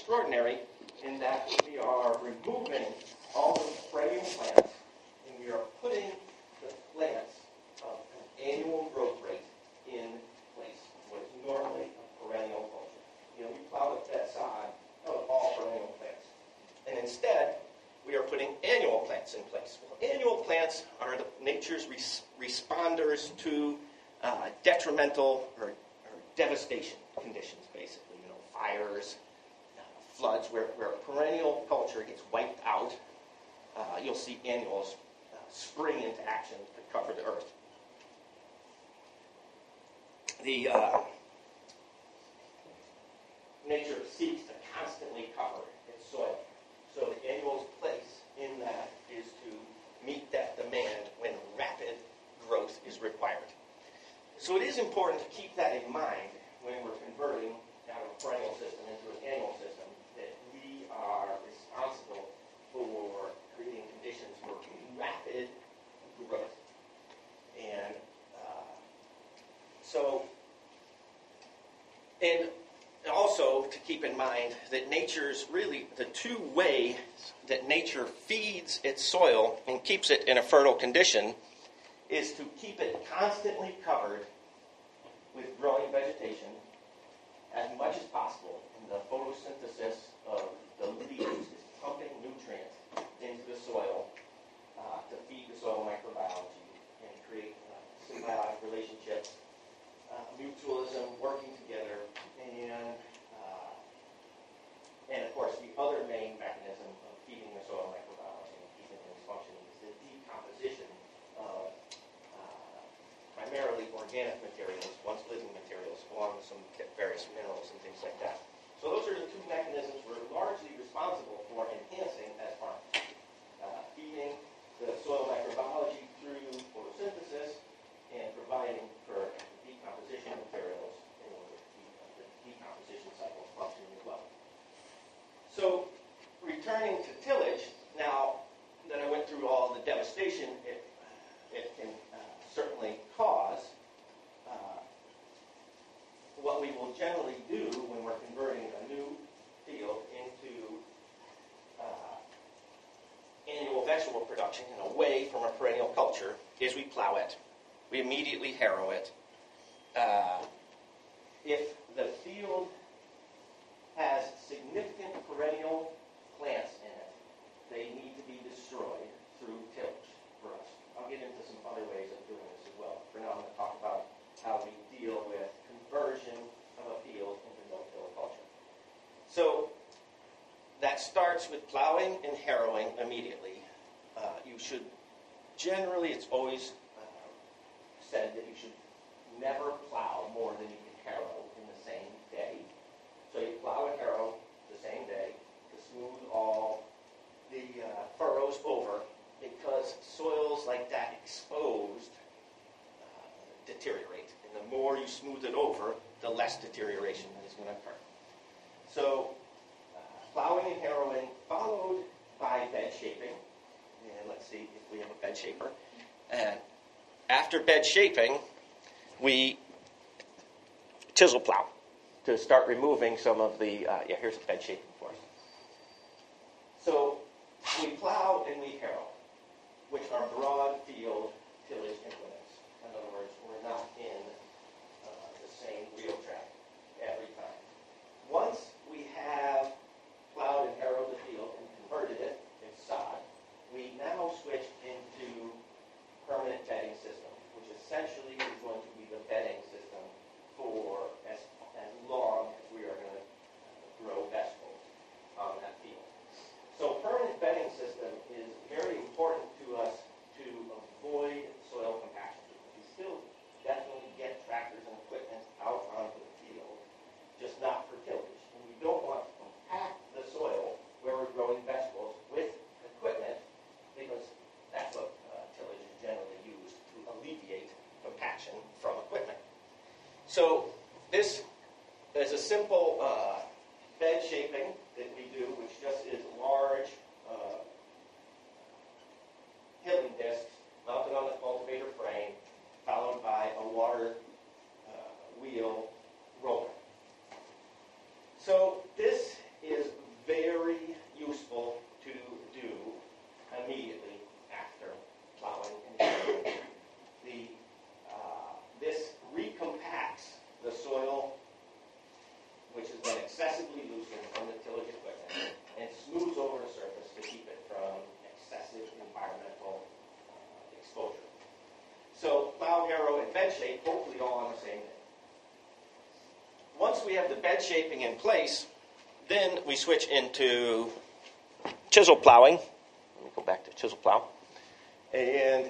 extraordinary in that we are removing all the perennial plants and we are putting the plants of an annual growth rate in place, what is normally a perennial culture. You know, we plow that sod of all perennial plants. And instead, we are putting annual plants in place. Well, annual plants are nature's responders to detrimental or devastation conditions, basically. You know, fires, floods, where a perennial culture gets wiped out. You'll see annuals spring into action to cover the earth. The nature seeks to constantly cover its soil. So the annual's place in that is to meet that demand when rapid growth is required. So it is important to keep that in mind when we're converting out of a perennial system into an annual system, that we are responsible for creating conditions for rapid growth. And also to keep in mind that nature's really the two ways that nature feeds its soil and keeps it in a fertile condition is to keep it constantly covered with growing vegetation as much as possible. And the photosynthesis of the leaves is pumping nutrients into the soil to feed the soil microbiology and create symbiotic relationships, mutualism, working together, and of course the other main mechanism of feeding the soil microbiology and keeping things functioning is the decomposition of primarily organic materials, once living materials, along with some various minerals and things like that. So those are the two mechanisms we're largely responsible for enhancing as farmers. Feeding the soil microbiology through photosynthesis and providing for decomposition materials in order to keep the decomposition cycle functioning as well. So returning to tillage, now that I went through all the devastation it can certainly cause, what we will generally do when we're converting a new field into annual vegetable production and away from a perennial culture is we plow it. We immediately harrow it. If the field has significant perennial plants in it, they need to be destroyed through tillage for us. I'll get into some other ways of doing this as well. For now, I'm going to talk about how we deal with conversion of a field into no-till culture. So that starts with plowing and harrowing immediately. You should, generally, it's always said that you should never plow more than you can harrow in the same day. So you plow and harrow the same day to smooth all the furrows over, because soils like that exposed deteriorate. And the more you smooth it over, the less deterioration is going to occur. So plowing and harrowing, followed by bed shaping. And let's see if we have a bed shaper. And after bed shaping, we chisel plow to start removing some of the, here's a bed shaping for us. So we plow and we harrow, which are broad field tillage implements. In other words, we're not in the same wheel track every time. Once we have plowed and harrowed the field and converted it in sod, we now switch into permanent bedding system, which essentially is going to be the bedding system for as long as we are going to grow vegetables on that field. So permanent bedding system is very important to us to avoid soil compaction. We still definitely get tractors and equipment out onto the field, just not for tillage. And we don't want to compact the soil where we're growing vegetables with equipment, because that's what tillage is generally used to alleviate compaction from equipment. So this is a simple bed shaping that we do, which just is large hilling discs mounted on the cultivator frame, followed by a water wheel roller. So this is we have the bed shaping in place, then we switch into chisel plowing. Let me go back to chisel plow. And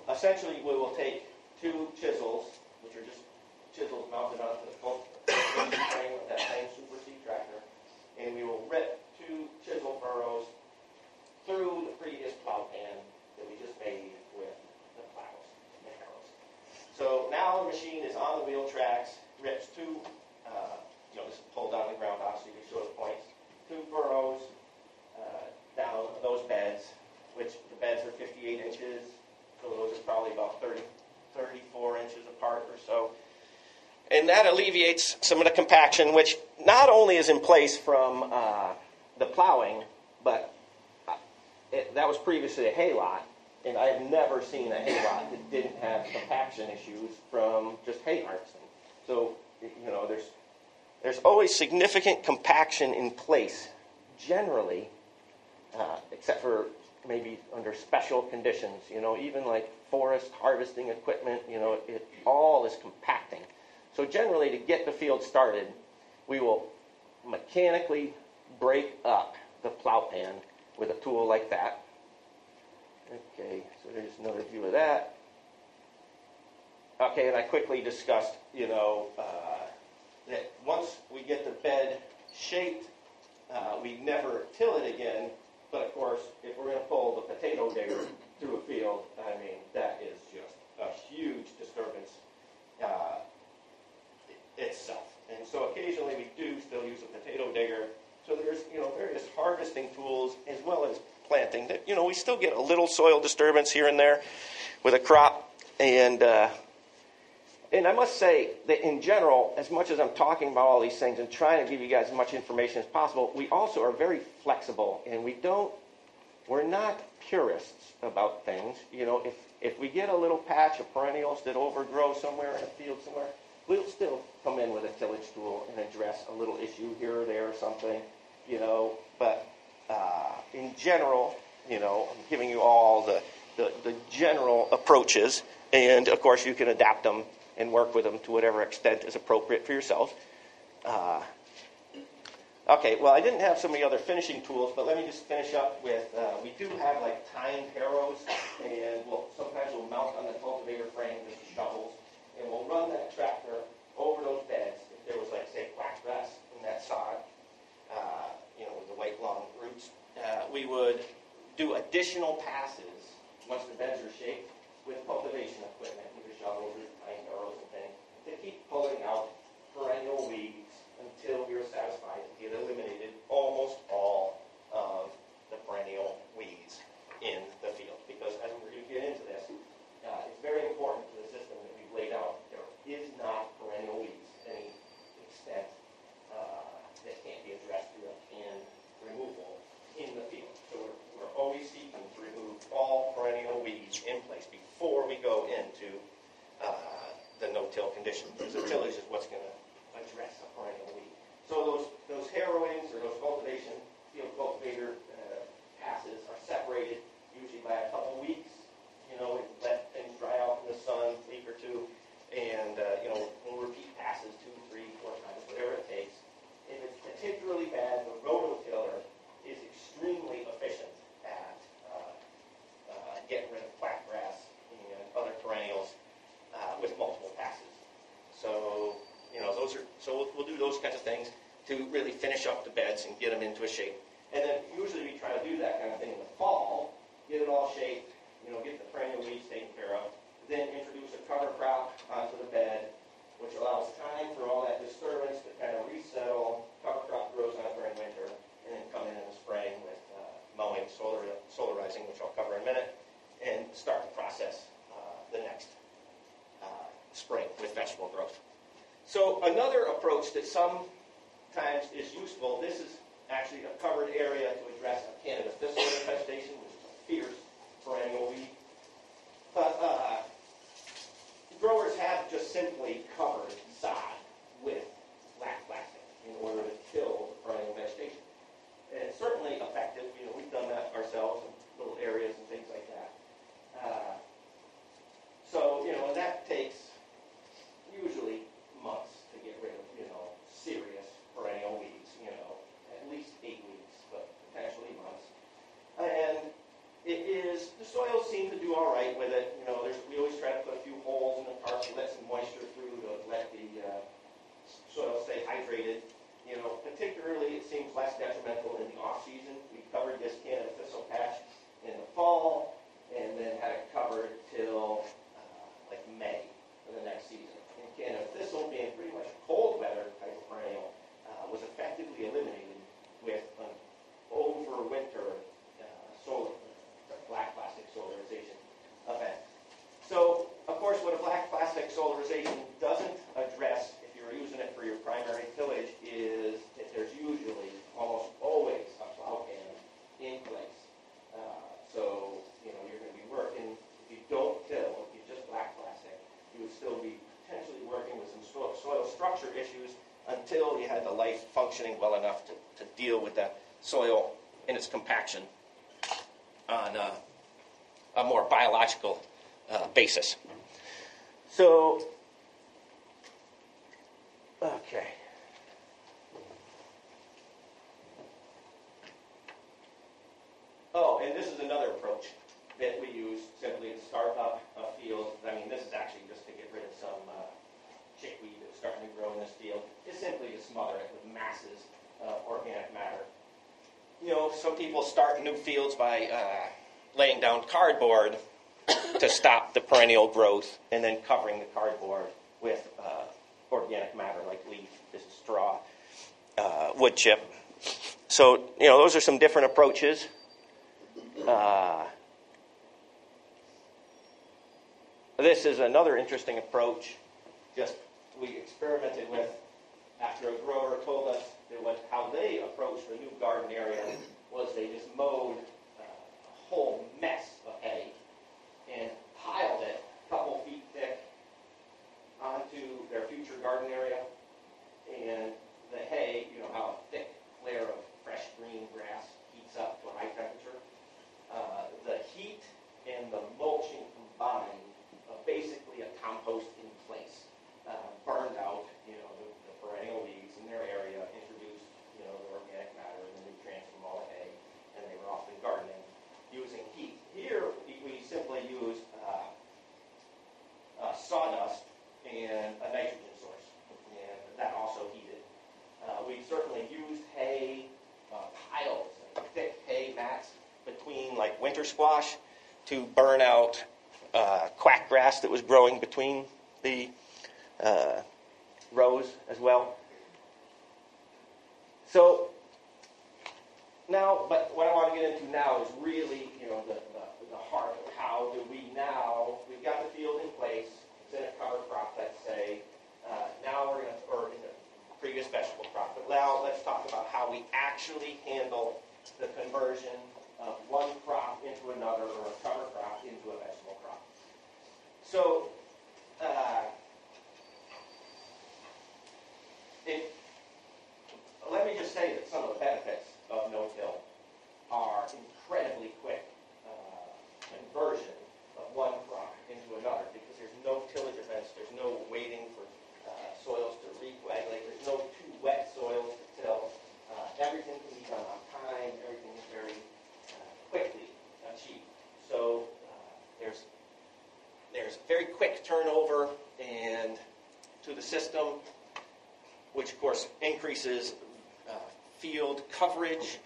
essentially we will take two chisels, which are just chisels mounted onto the frame of that same Super C tractor, and we will rip two chisel furrows through the previous plow pan that we just made with the plows and the harrows. So now the machine is on the wheel tracks, rips two, this is pulled down the ground off so you can show the points, two furrows down those beds, which the beds are 58 inches, so those are probably about 34 inches apart or so. And that alleviates some of the compaction, which not only is in place from the plowing, but that was previously a hay lot, and I have never seen a hay lot that didn't have compaction issues from just hay harvesting. So, there's always significant compaction in place, generally, except for maybe under special conditions. Even like forest harvesting equipment, it all is compacting. So generally, to get the field started, we will mechanically break up the plow pan with a tool like that. Okay, so there's another view of that. Okay, and I quickly discussed, that once we get the bed shaped, we never till it again. But of course, if we're going to pull the potato digger through a field, that is just a huge disturbance itself. And so occasionally we do still use a potato digger. So there's, various harvesting tools as well as planting that, we still get a little soil disturbance here and there with a crop. And I must say that in general, as much as I'm talking about all these things and trying to give you guys as much information as possible, we also are very flexible, and we're not purists about things. If we get a little patch of perennials that overgrow somewhere in a field somewhere, we'll still come in with a tillage tool and address a little issue here or there or something, But in general, I'm giving you all the general approaches, and of course you can adapt them and work with them to whatever extent is appropriate for yourselves. Okay, well, I didn't have so many other finishing tools, but let me just finish up with, we do have like timed harrows, and sometimes we'll mount on the cultivator frame with the shovels, and we'll run that tractor over those beds. If there was, like, say, quackgrass in that sod, with the white long roots, we would do additional passes once the beds are shaped with cultivation equipment, with shovels or tiny arrows and things, to keep pulling out perennial weeds until we were satisfied that we had eliminated almost all of the perennial weeds in the field. Because as we're going to get into this, it's very important to the system that we've laid out. There is not perennial weeds to any extent that can't be addressed through a can removal in the field. So we're always seeking to remove all perennial weeds in place before we go into the no-till condition. Because the tillage is what's going to address a perennial weed. So those harrowings or those field cultivator passes are separated usually by a couple weeks. We let things dry out in the sun a week or two, and we'll repeat passes 2, 3, 4 times, whatever it takes. If it's particularly bad, the rototiller is extremely efficient at getting rid of quackgrass and other perennials with multiple passes. So we'll do those kinds of things to really finish up the beds and get them into a shape. And then usually we try to do that kind of thing in the fall, get it all shaped, get the perennial weeds taken care of, then introduce a cover crop onto the bed, which allows time for all that disturbance to kind of resettle. Cover crop grows on during winter, and then come in the spring with mowing, solarizing, which I'll cover in a minute, and start the process the next spring with vegetable growth. So another approach that sometimes is useful, this is actually a covered area to address a Canada thistle infestation, which is a fierce perennial weed. But growers have just simply covered sod with lath plastic in order to kill the perennial vegetation. And it's certainly effective. We've done that ourselves in little areas and things like that. And that takes usually months to get rid of, serious functioning well enough to deal with that soil and its compaction on a more biological basis. So, okay. Oh, and this is another approach that we use simply to start up a field. I mean, this is actually just to get rid of some chickweed that's starting to grow in this field. It's simply to smother it with masses of organic matter. You know, some people start new fields by laying down cardboard to stop the perennial growth and then covering the cardboard with organic matter like leaf, this is straw, wood chip. So, you know, those are some different approaches. This is another interesting approach. Just we experimented with after a grower told us that how they approached the new garden area was they just mowed a whole mess of hay and piled it a couple feet thick onto their future garden area. And the hay, you know how a thick layer of fresh green grass heats up to a high temperature. The heat and the mulching combined, basically a compost in place, burned out, you know, the perennial weeds in their area, introduced, you know, the organic matter and the nutrients from all the hay, and they were off in gardening using heat. Here, we simply used sawdust and a nitrogen source, and that also heated. We certainly used hay piles, like thick hay mats between like winter squash to burn out quack grass that was growing between the rows as well. So now, but what I want to get into now is really, you know, the heart of how do we now, we've got the field in place, it's in a cover crop, let's say, now we're going to, or in a previous vegetable crop, but now let's talk about how we actually handle the conversion of one crop into another, or a cover crop into a vegetable crop. So, let me just say that some of the benefits of no-till are incredibly quick conversion of one crop into another, because there's no tillage events, there's no waiting for soils to recoagulate, there's no too wet soils to till. Everything can be done on time, everything is very quickly achieved. So there's very quick turnover and to the system, which of course increases field coverage,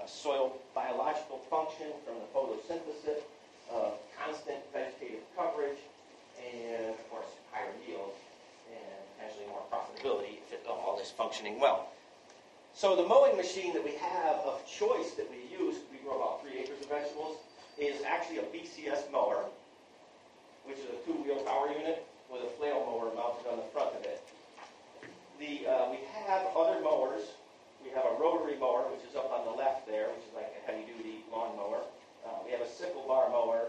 soil biological function from the photosynthesis, constant vegetative coverage, and of course higher yield and potentially more profitability if all is functioning well. So the mowing machine that we have of choice that we use, we grow about 3 acres of vegetables, is actually a BCS mower, which is a 2-wheel power unit with a flail mower mounted on the front of it. We have other mowers. We have a rotary mower, which is up on the left there, which is like a heavy-duty lawn mower. We have a sickle bar mower,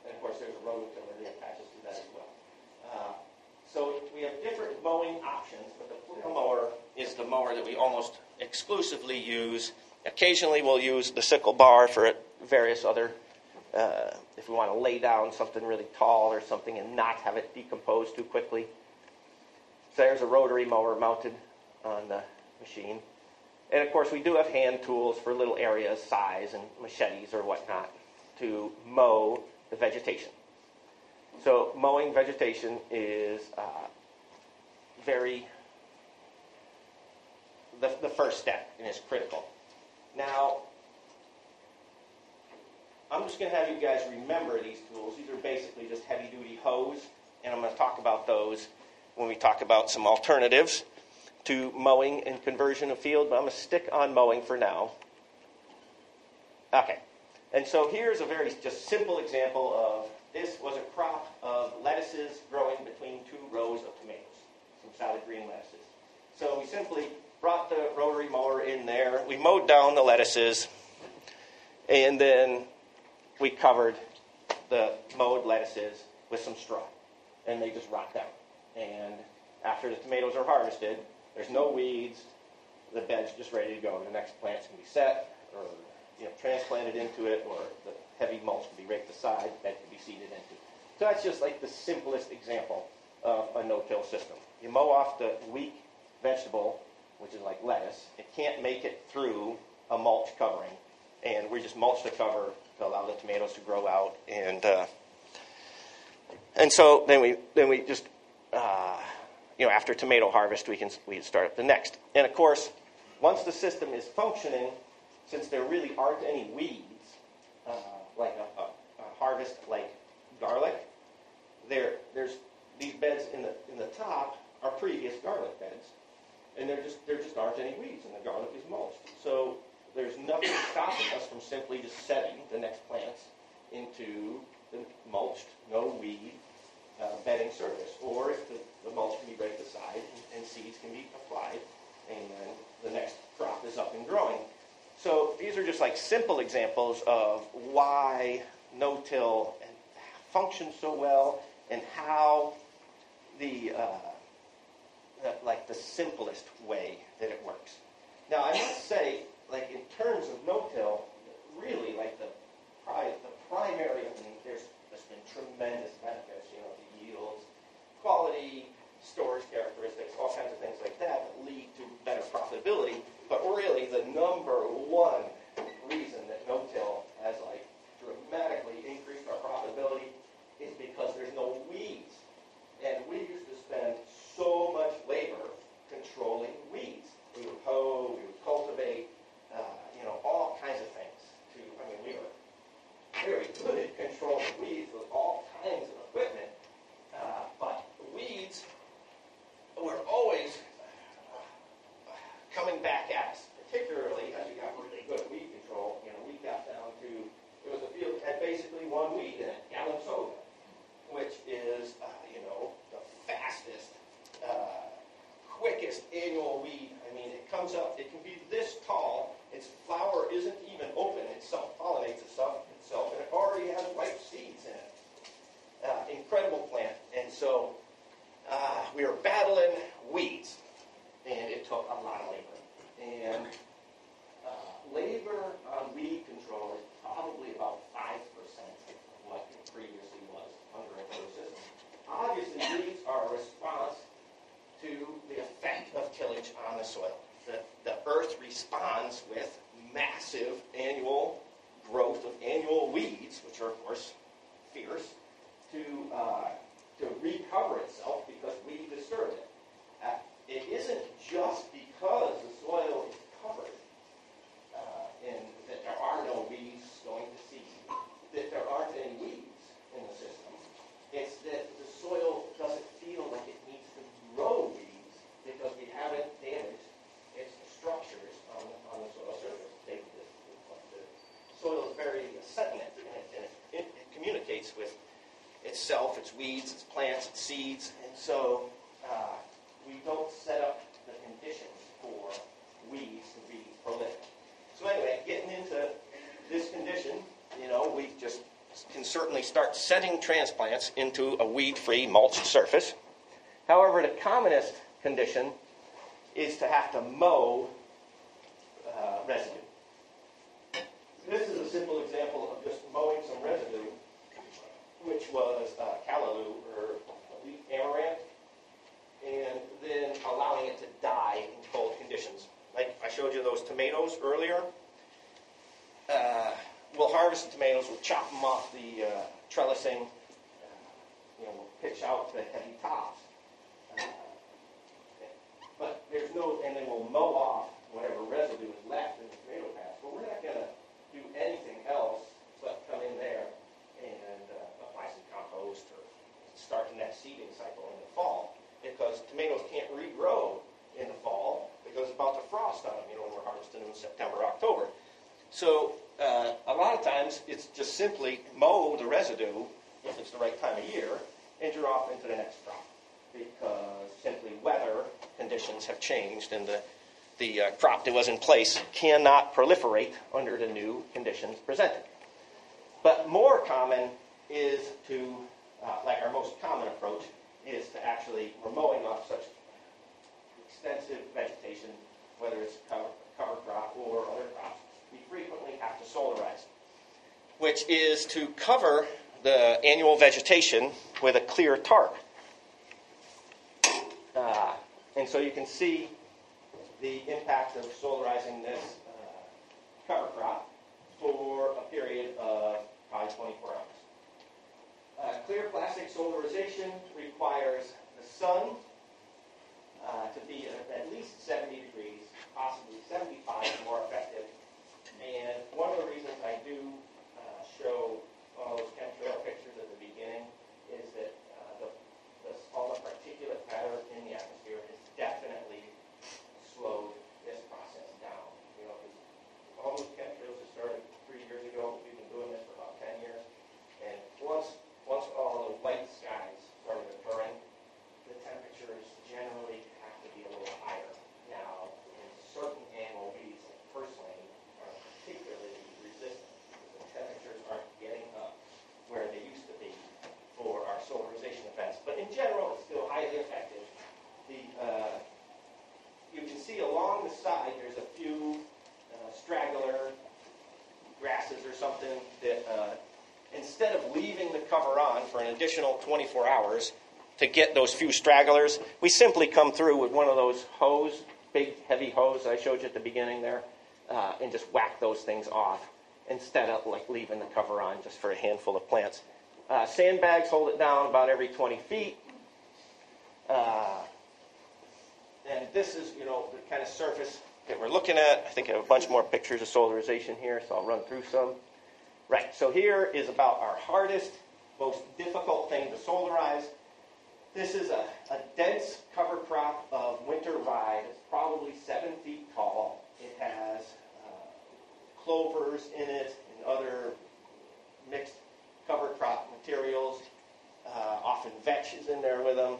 and of course there's a rototiller that attaches to that as well. So we have different mowing options, but the flail mower is the mower that we almost exclusively use. Occasionally we'll use the sickle bar for various other, if we want to lay down something really tall or something and not have it decompose too quickly. So there's a rotary mower mounted on the machine. And of course we do have hand tools for little areas, size, and machetes or whatnot to mow the vegetation. So mowing vegetation is the first step, and is critical. Now, I'm just going to have you guys remember these tools. These are basically just heavy-duty hoes, and I'm going to talk about those when we talk about some alternatives to mowing and conversion of field, but I'm going to stick on mowing for now. Okay, and so here's a very just simple example of, this was a crop of lettuces growing between 2 rows of tomatoes, some salad green lettuces. So we simply brought the rotary mower in there, we mowed down the lettuces, and then we covered the mowed lettuces with some straw, and they just rot down. And after the tomatoes are harvested, there's no weeds, the bed's just ready to go. The next plants can be set or transplanted into it, or the heavy mulch can be raked aside, the bed can be seeded into. So that's just like the simplest example of a no-till system. You mow off the weak vegetable, which is like lettuce. It can't make it through a mulch covering, and we just mulch the cover to allow the tomatoes to grow out, and so then we just after tomato harvest we start up the next. And of course, once the system is functioning, since there really aren't any weeds, like a harvest like garlic, there's these beds in the top are previous garlic beds, and there just aren't any weeds, and the garlic is mulched. So there's nothing stopping us from simply just setting the next plants into the mulched, no weed bedding surface, or if the mulch can be raked aside and seeds can be applied, and then the next crop is up and growing. So these are just like simple examples of why no-till functions so well, and how the simplest way that it works. Now I must say, like in terms of no-till, really like the primary, there's been tremendous benefits, to yields, quality, storage characteristics, all kinds of things like that lead to better profitability. But really, the number one reason that no-till has dramatically increased our profitability is because there's no weeds. And we used to spend so much labor controlling weeds. We would hoe, we would cultivate, all kinds of things. We were very good at controlling weeds with all kinds of equipment. But weeds were always coming back at us, particularly as we got really good at weed control. We got down to, it was a field that had basically one weed in it, gallon soda, which is, the fastest, quickest annual weed. It comes up, it can be this tall, its flower isn't even open, it self-pollinates itself, and it already has ripe seeds in it. Incredible plant. And so we were battling weeds, and it took a lot of labor. And labor on weed control is probably about 5% of what it previously was under a no system. Obviously, weeds are a response to the effect of tillage on the soil. The earth responds with massive annual growth of annual weeds, which are, of course, fierce, to recover itself because we disturb it. It isn't just because the soil is covered and that there are no weeds going to seed, that there aren't any weeds in the system. It's that the soil doesn't feel like it needs to grow weeds because we haven't damaged its structures on the soil surface. The soil is very sentient, and it communicates with itself, its weeds, its plants, its seeds, and so we don't set up the conditions for weeds to be prolific. So anyway, getting into this condition, we just can certainly start setting transplants into a weed-free mulched surface. However, the commonest condition is to have to mow residue. This is a simple example of just mowing some residue, which was callaloo or leaf amaranth, and then allowing it to die in cold conditions. Like I showed you those tomatoes earlier. We'll harvest the tomatoes, we'll chop them off the trellising, we'll pitch out the heavy tops. But there's and then we'll mow off whatever residue is left in the tomato patch. But we're not going to do anything else but come in there and apply some compost or start the next seeding cycle in the fall, because tomatoes can't regrow in the fall because it's about to frost on them, when we're harvesting in September, October. So a lot of times it's just simply mow the residue if it's the right time of year, and you're off into the next crop, because simply weather conditions have changed, and the crop that was in place cannot proliferate under the new conditions presented. But more common is to, our most common approach is to actually, we're mowing off such extensive vegetation whether it's cover crop or other crops, we frequently have to solarize, which is to cover the annual vegetation with a clear tarp. And so you can see the impact of solarizing this cover crop for a period of probably 24 hours. Clear plastic solarization requires the sun to be at least 70 degrees, possibly 75 more effective. And one of the reasons I do show all those chemtrail pictures at the beginning is that all the particulate matter in the atmosphere has definitely slowed this process down. You know, all those chemtrails that started 3 years ago, we've been doing this for about 10 years. And once all the white skies started occurring, the temperatures generally have to be a little higher. Now, in certain annual weeds, like purslane, are particularly resistant because the temperatures aren't getting up where they used to be for our solarization events. But in general, it's still highly effective. You can see along the side, there's a few straggler grasses or something that instead of leaving the cover on for an additional 24 hours to get those few stragglers, we simply come through with one of those hose, big heavy hose I showed you at the beginning there, and just whack those things off instead of like leaving the cover on just for a handful of plants. Sandbags hold it down about every 20 feet. And this is, you know, the kind of surface that we're looking at. I think I have a bunch more pictures of solarization here, so I'll run through some. Right, so here is about our hardest, most difficult thing to solarize. This is a dense cover crop of winter rye. It's probably 7 feet tall. It has clovers in it and other mixed cover crop materials. Often vetch is in there with them.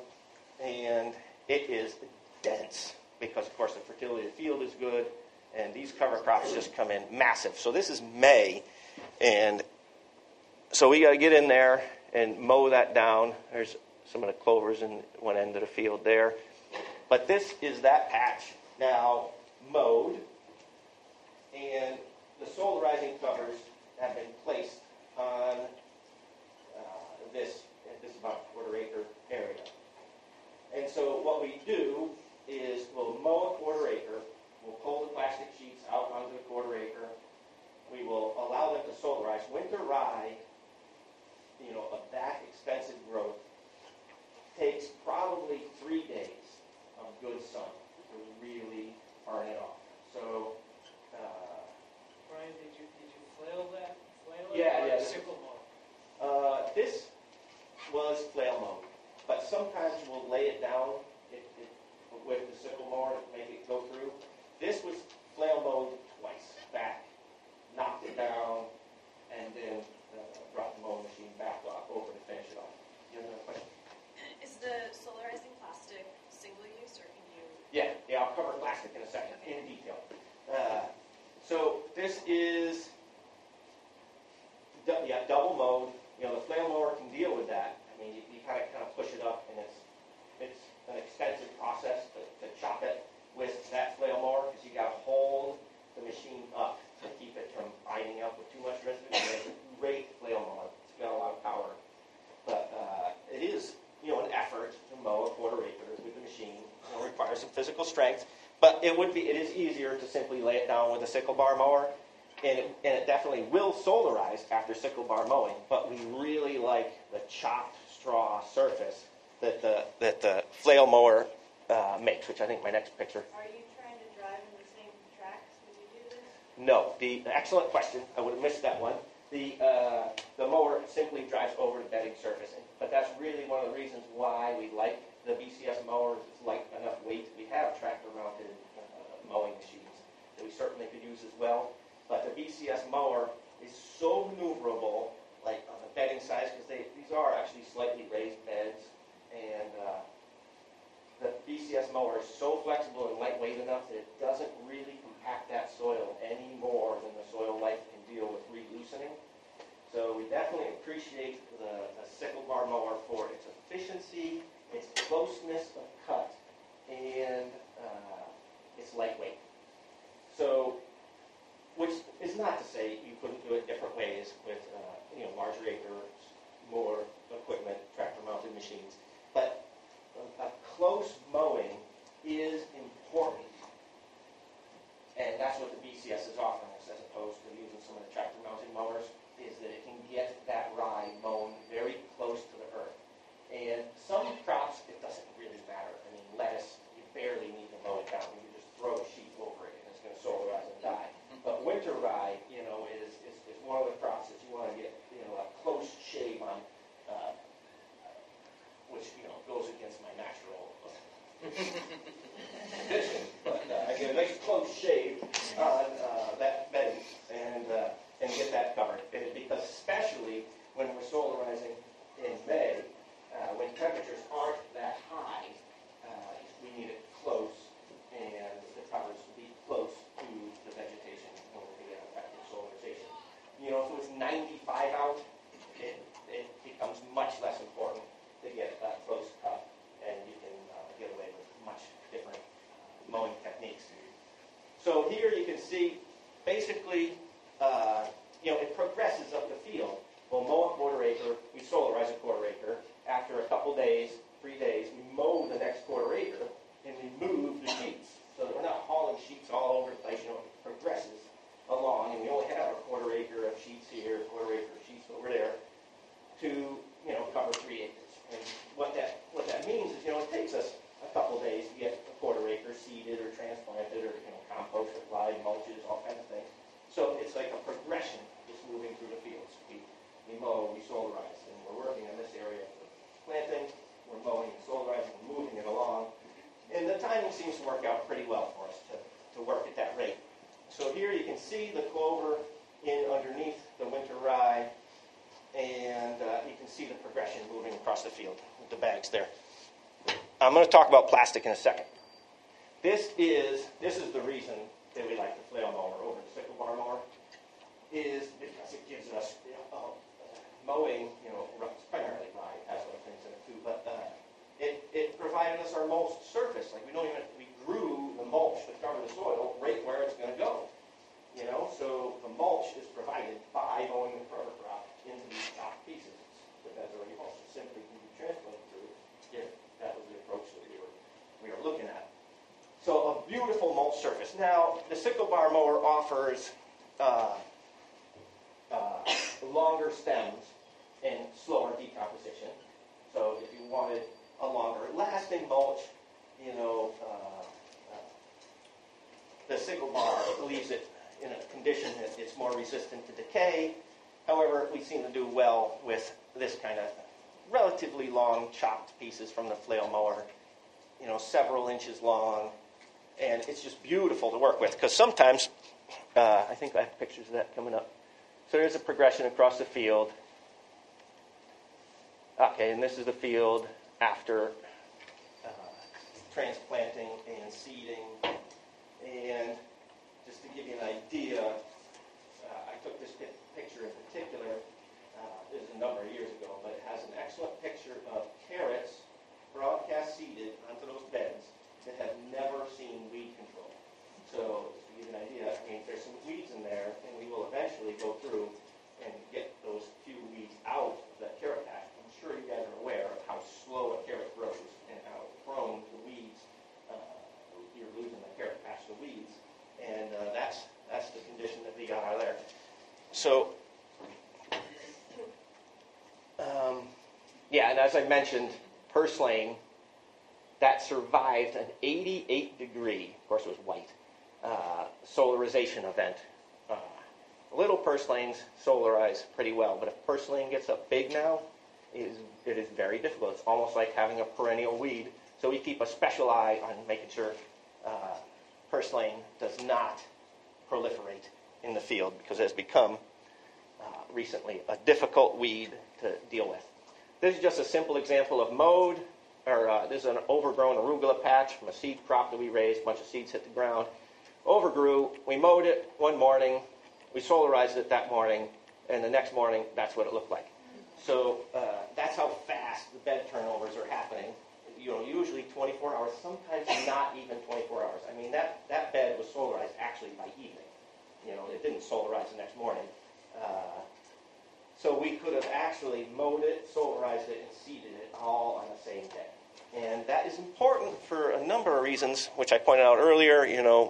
And it is dense because, of course, the fertility of the field is good. And these cover crops just come in massive. So this is May. And so we got to get in there and mow that down. There's some of the clovers in one end of the field there. But this is that patch now mowed. And the solarizing covers have been placed on this is about a quarter-acre area. And so what we do is we'll mow a quarter-acre. We'll pull the plastic sheets out onto the quarter-acre. We will allow them to solarize. Winter rye, you know, of that expensive growth, takes probably 3 days of good sun to really burn it off. So, Brian, did you flail that? Yeah. Sickle mow? This was flail mowed, but sometimes we'll lay it down with the sickle mower to make it go through. This was flail mowed twice back. Knocked it down, and then brought the mowing machine back over to finish it off. You have another question? Is the solarizing plastic single use, or can you? Yeah, I'll cover plastic in a second, in detail. So this is double mowed. You know, the flail mower can deal with that. I mean, you kind of push it up, and it's an expensive process to chop it with that flail mower because you got to hold the machine up to keep it from binding up with too much residue. It's a great flail mower. It's got a lot of power. But it is, you know, an effort to mow a quarter-acre with the machine. It requires some physical strength. But it is easier to simply lay it down with a sickle bar mower. And it definitely will solarize after sickle bar mowing. But we really like the chopped straw surface that the flail mower makes, which I think my next picture. Are you trying to drive in the same tracks when you do this? No. Excellent question. I would have missed that one. The mower simply drives over the bedding surface. But that's really one of the reasons why we like the BCS mowers. It's light enough weight. We have tractor-mounted mowing machines that we certainly could use as well. But the BCS mower is so maneuverable, like on the bedding size, because these are actually slightly raised beds. And the BCS mower is so flexible and lightweight enough that it doesn't really compact that soil any more than the soil life can deal with re-loosening. So we definitely appreciate the sickle bar mower for its efficiency, its closeness of cut, and its lightweight. So, which is not to say you couldn't do it different ways with, larger acres, more equipment, tractor-mounted machines. But a close mowing is important. And that's what the BCS is offering us, as opposed to using some of the tractor-mounted mowers, is that it can get that rye mown very close to the earth. And some crops, it doesn't really matter. I mean, lettuce, you barely need to mow it down. You just throw a sheet over it, and it's going to solarize and die. But winter rye, is one of the crops that you want to get, a close shave on, which, goes against my natural condition. But I get a nice close shave on that bedding and get that covered. Because especially when we're solarizing in May, when temperatures aren't that high, we need it close, and the covers will be close to the vegetation when we're going to get effective solarization. If it was 95 out, it becomes much less important to get that close cut, and you can get away with much different mowing techniques. So here you can see, basically, it progresses up the field. We'll mow a quarter acre, we solarize a quarter acre. After a couple days, 3 days, we mow the next quarter acre, and we move the sheets. So that we're not hauling sheets all over the place. It progresses along, and we only have a quarter acre of sheets here, a quarter acre of sheets over there, to cover 3 acres. And what that means is, it takes us a couple days to get a quarter acre seeded or transplanted or compost applied, mulches, all kinds of things. So it's like a progression just moving through the fields. We mow, we solarize, and we're working on this area for planting. We're mowing and solarizing and moving it along. And the timing seems to work out pretty well for us to work at that rate. So here you can see the clover in underneath the winter rye, and you can see the progression moving across the field with the bags there. I'm going to talk about plastic in a second. This is the reason that we like the flail mower over the sickle bar mower, is because it gives us mowing, primarily rye, has other things in it too, but it provided us our mulch surface. Like we grew the mulch to cover the soil right where it's going to go. So the mulch is provided by mowing the cover crop into these chopped pieces. The bed's already mulched. It simply can be transplanted through if that was the approach that we were looking at. So a beautiful mulch surface. Now, the sickle bar mower offers longer stems and slower decomposition. So if you wanted a longer lasting mulch, the sickle bar leaves it in a condition that it's more resistant to decay. However, we seem to do well with this kind of relatively long chopped pieces from the flail mower, several inches long, and it's just beautiful to work with, because sometimes, I think I have pictures of that coming up. So there's a progression across the field. Okay, and this is the field after transplanting and seeding. And just to give you an idea, I took this picture in particular. This is a number of years ago, but it has an excellent picture of carrots broadcast seeded onto those beds that have never seen weed control. So just to give you an idea, there's some weeds in there, and we will eventually go through and get those few weeds out of that carrot patch. I'm sure you guys are aware of how slow a carrot grows and how prone to weeds. You're losing the carrot patch to weeds, and that's the condition that we got out of there. So, and as I mentioned, purslane, that survived an 88-degree, of course it was white, solarization event. Little purslanes solarize pretty well, but if purslane gets up big now, it is very difficult. It's almost like having a perennial weed. So we keep a special eye on making sure purslane does not proliferate in the field, because it has become recently a difficult weed to deal with. This is just a simple example of mowed, this is an overgrown arugula patch from a seed crop that we raised. A bunch of seeds hit the ground. Overgrew. We mowed it one morning. We solarized it that morning, and the next morning, that's what it looked like. So that's how fast the bed turnovers are happening. usually 24 hours, sometimes not even 24 hours. I mean, that bed was solarized actually by evening. It didn't solarize the next morning. So we could have actually mowed it, solarized it, and seeded it all on the same day. And that is important for a number of reasons, which I pointed out earlier,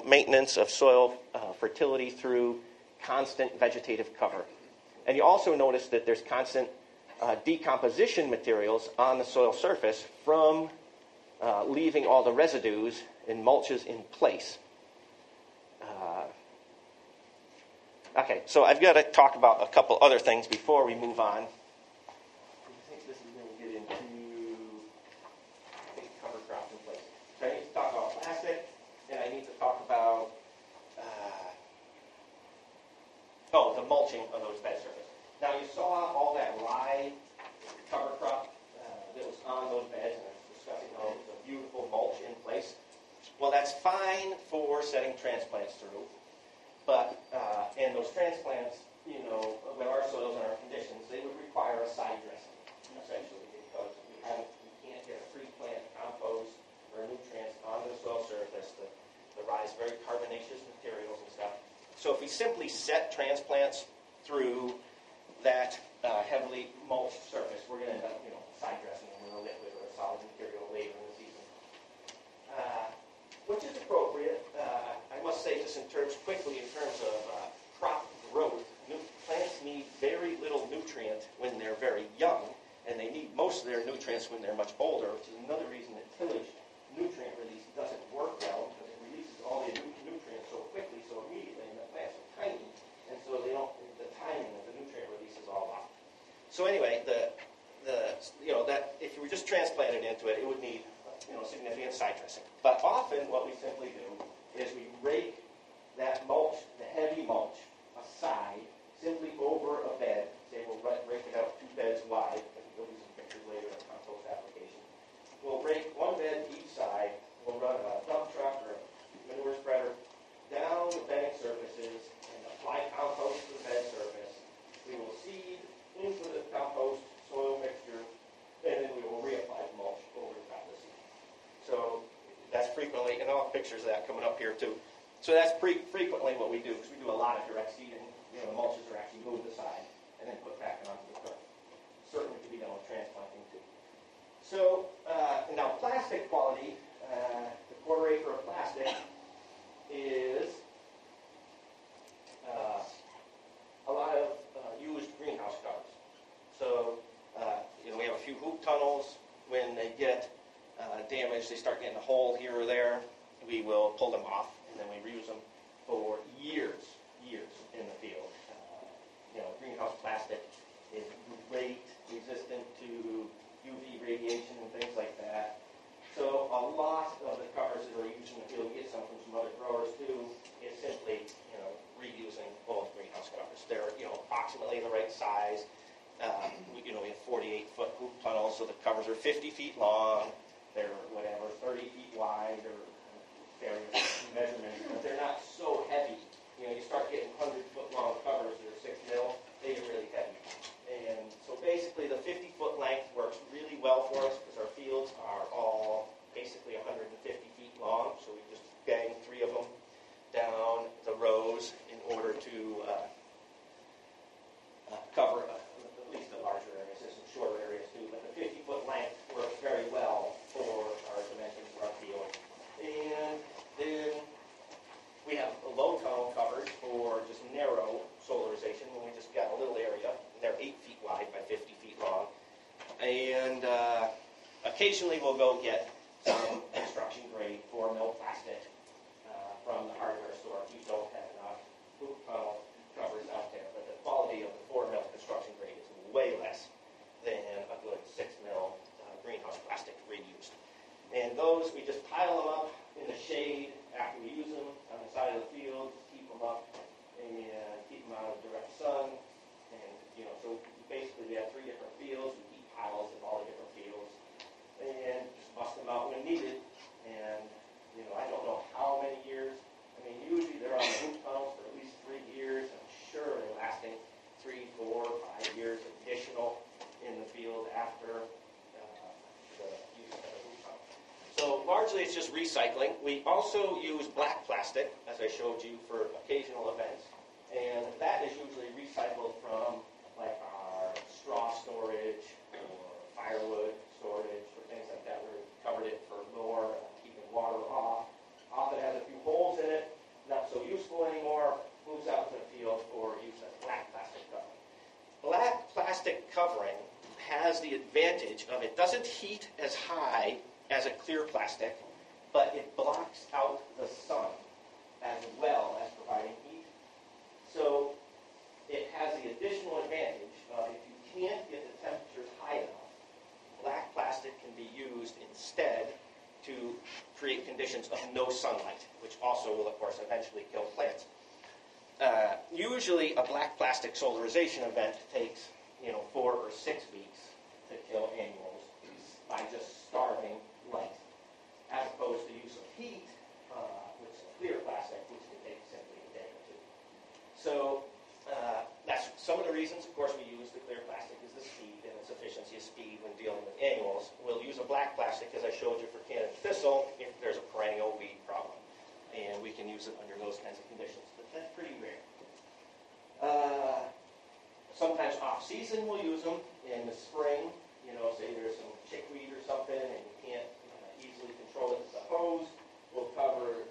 maintenance of soil fertility through constant vegetative cover. And you also notice that there's constant decomposition materials on the soil surface from leaving all the residues and mulches in place. Okay, so I've got to talk about a couple other things before we move on. I think this is going to get into cover crops in place. So I need to talk about plastic, and I need to talk about the mulching of those bed surfaces. Now you saw all that live cover crop that was on those beds, and I was discussing how it was a beautiful mulch in place. Well, that's fine for setting transplants through, but and those transplants, with our soils and our conditions, they would require a side dressing, essentially, because we can't get a pre-plant compost or nutrients onto the soil surface that rise very carbonaceous materials and stuff. So if we simply set transplants through that heavily mulched surface, we're going to end up, side dressing them with a liquid or a solid material later in the season, which is appropriate. I must say this quickly in terms of crop growth. Plants need very little nutrient when they're very young, and they need most of their nutrients when they're much older, which is another reason that tillage nutrient release doesn't work well, because it releases all the nutrients so quickly, so immediately, and the plants are tiny, and so the timing of the nutrient release is all off. So anyway, that if you were just transplanted into it, it would need significant side dressing. But often what we simply do is we rake that mulch, the heavy mulch, aside, simply over a bed. Say we'll rake it out 2 beds wide. We'll do some pictures later in the compost application. We'll rake one bed each side. We'll run a dump truck or a manure spreader down the bedding surfaces and apply compost to the bed surface. We will seed into the compost soil mixture, and then we will reapply mulch over the top of the seed. So that's frequently, and I'll have pictures of that coming up here too. So that's frequently what we do, because we do a lot of direct seeding. Mulches are actually moved aside and then put back onto the turf. Certainly could be done with transplanting too. So now plastic quality, the quarter acre of plastic is a lot of used greenhouse covers. So we have a few hoop tunnels. When they get damaged, they start getting a hole here or there. We will pull them off, and then we reuse them for years in the field. Greenhouse plastic is great, resistant to UV radiation and things like that. So a lot of the covers that are used in the field, we get some from other growers too, is simply reusing old greenhouse covers. They're approximately the right size. We have 48-foot hoop tunnels, so the covers are 50 feet long. They're 30 feet wide, or various measurements, but they're not so heavy. You start getting 100-foot long covers that are 6 mil, they get really heavy. And so basically the 50-foot length works really well for us, because our fields are all basically 150 feet long, so we just bang 3 of them down the rows in order to cover at least the larger areas. There's some shorter areas too, but the 50-foot length works very well for our dimensions of our field. And then we have low tunnel covers for just narrow solarization, when we just got a little area. They're 8 feet wide by 50 feet long. And occasionally we'll go get some construction grade 4 mil plastic from the hardware store if we don't have enough hoop tunnel covers out there. But the quality of the 4 mil construction grade is way less than a good 6 mil greenhouse plastic reused. And those, we just pile them up in the shade after we use them on the side of the field, keep them up and keep them out of direct sun. And, so basically we have 3 different fields. We keep piles of all the different fields and just bust them out when needed largely it's just recycling. We also use black plastic, as I showed you, for occasional events. And that is usually recycled from like our straw storage or firewood storage or things like that. We covered it for more, keeping water off. Often has a few holes in it, not so useful anymore, moves out to the field for use as black plastic covering. Black plastic covering has the advantage of it doesn't heat as high as a clear plastic, but it blocks out the sun as well as providing heat. So it has the additional advantage of if you can't get the temperatures high enough, black plastic can be used instead to create conditions of no sunlight, which also will, of course, eventually kill plants. Usually a black plastic solarization event takes 4 or 6 weeks to kill annuals by just starving light, as opposed to use of heat, which is clear plastic, which can take simply a day or two. So that's some of the reasons, of course, we use the clear plastic is the speed and its efficiency of speed when dealing with annuals. We'll use a black plastic, as I showed you, for Canada thistle if there's a perennial weed problem, and we can use it under those kinds of conditions, but that's pretty rare. Sometimes off-season we'll use them in the spring. Say there's some chickweed or something and you can't easily control it with a hose. We'll cover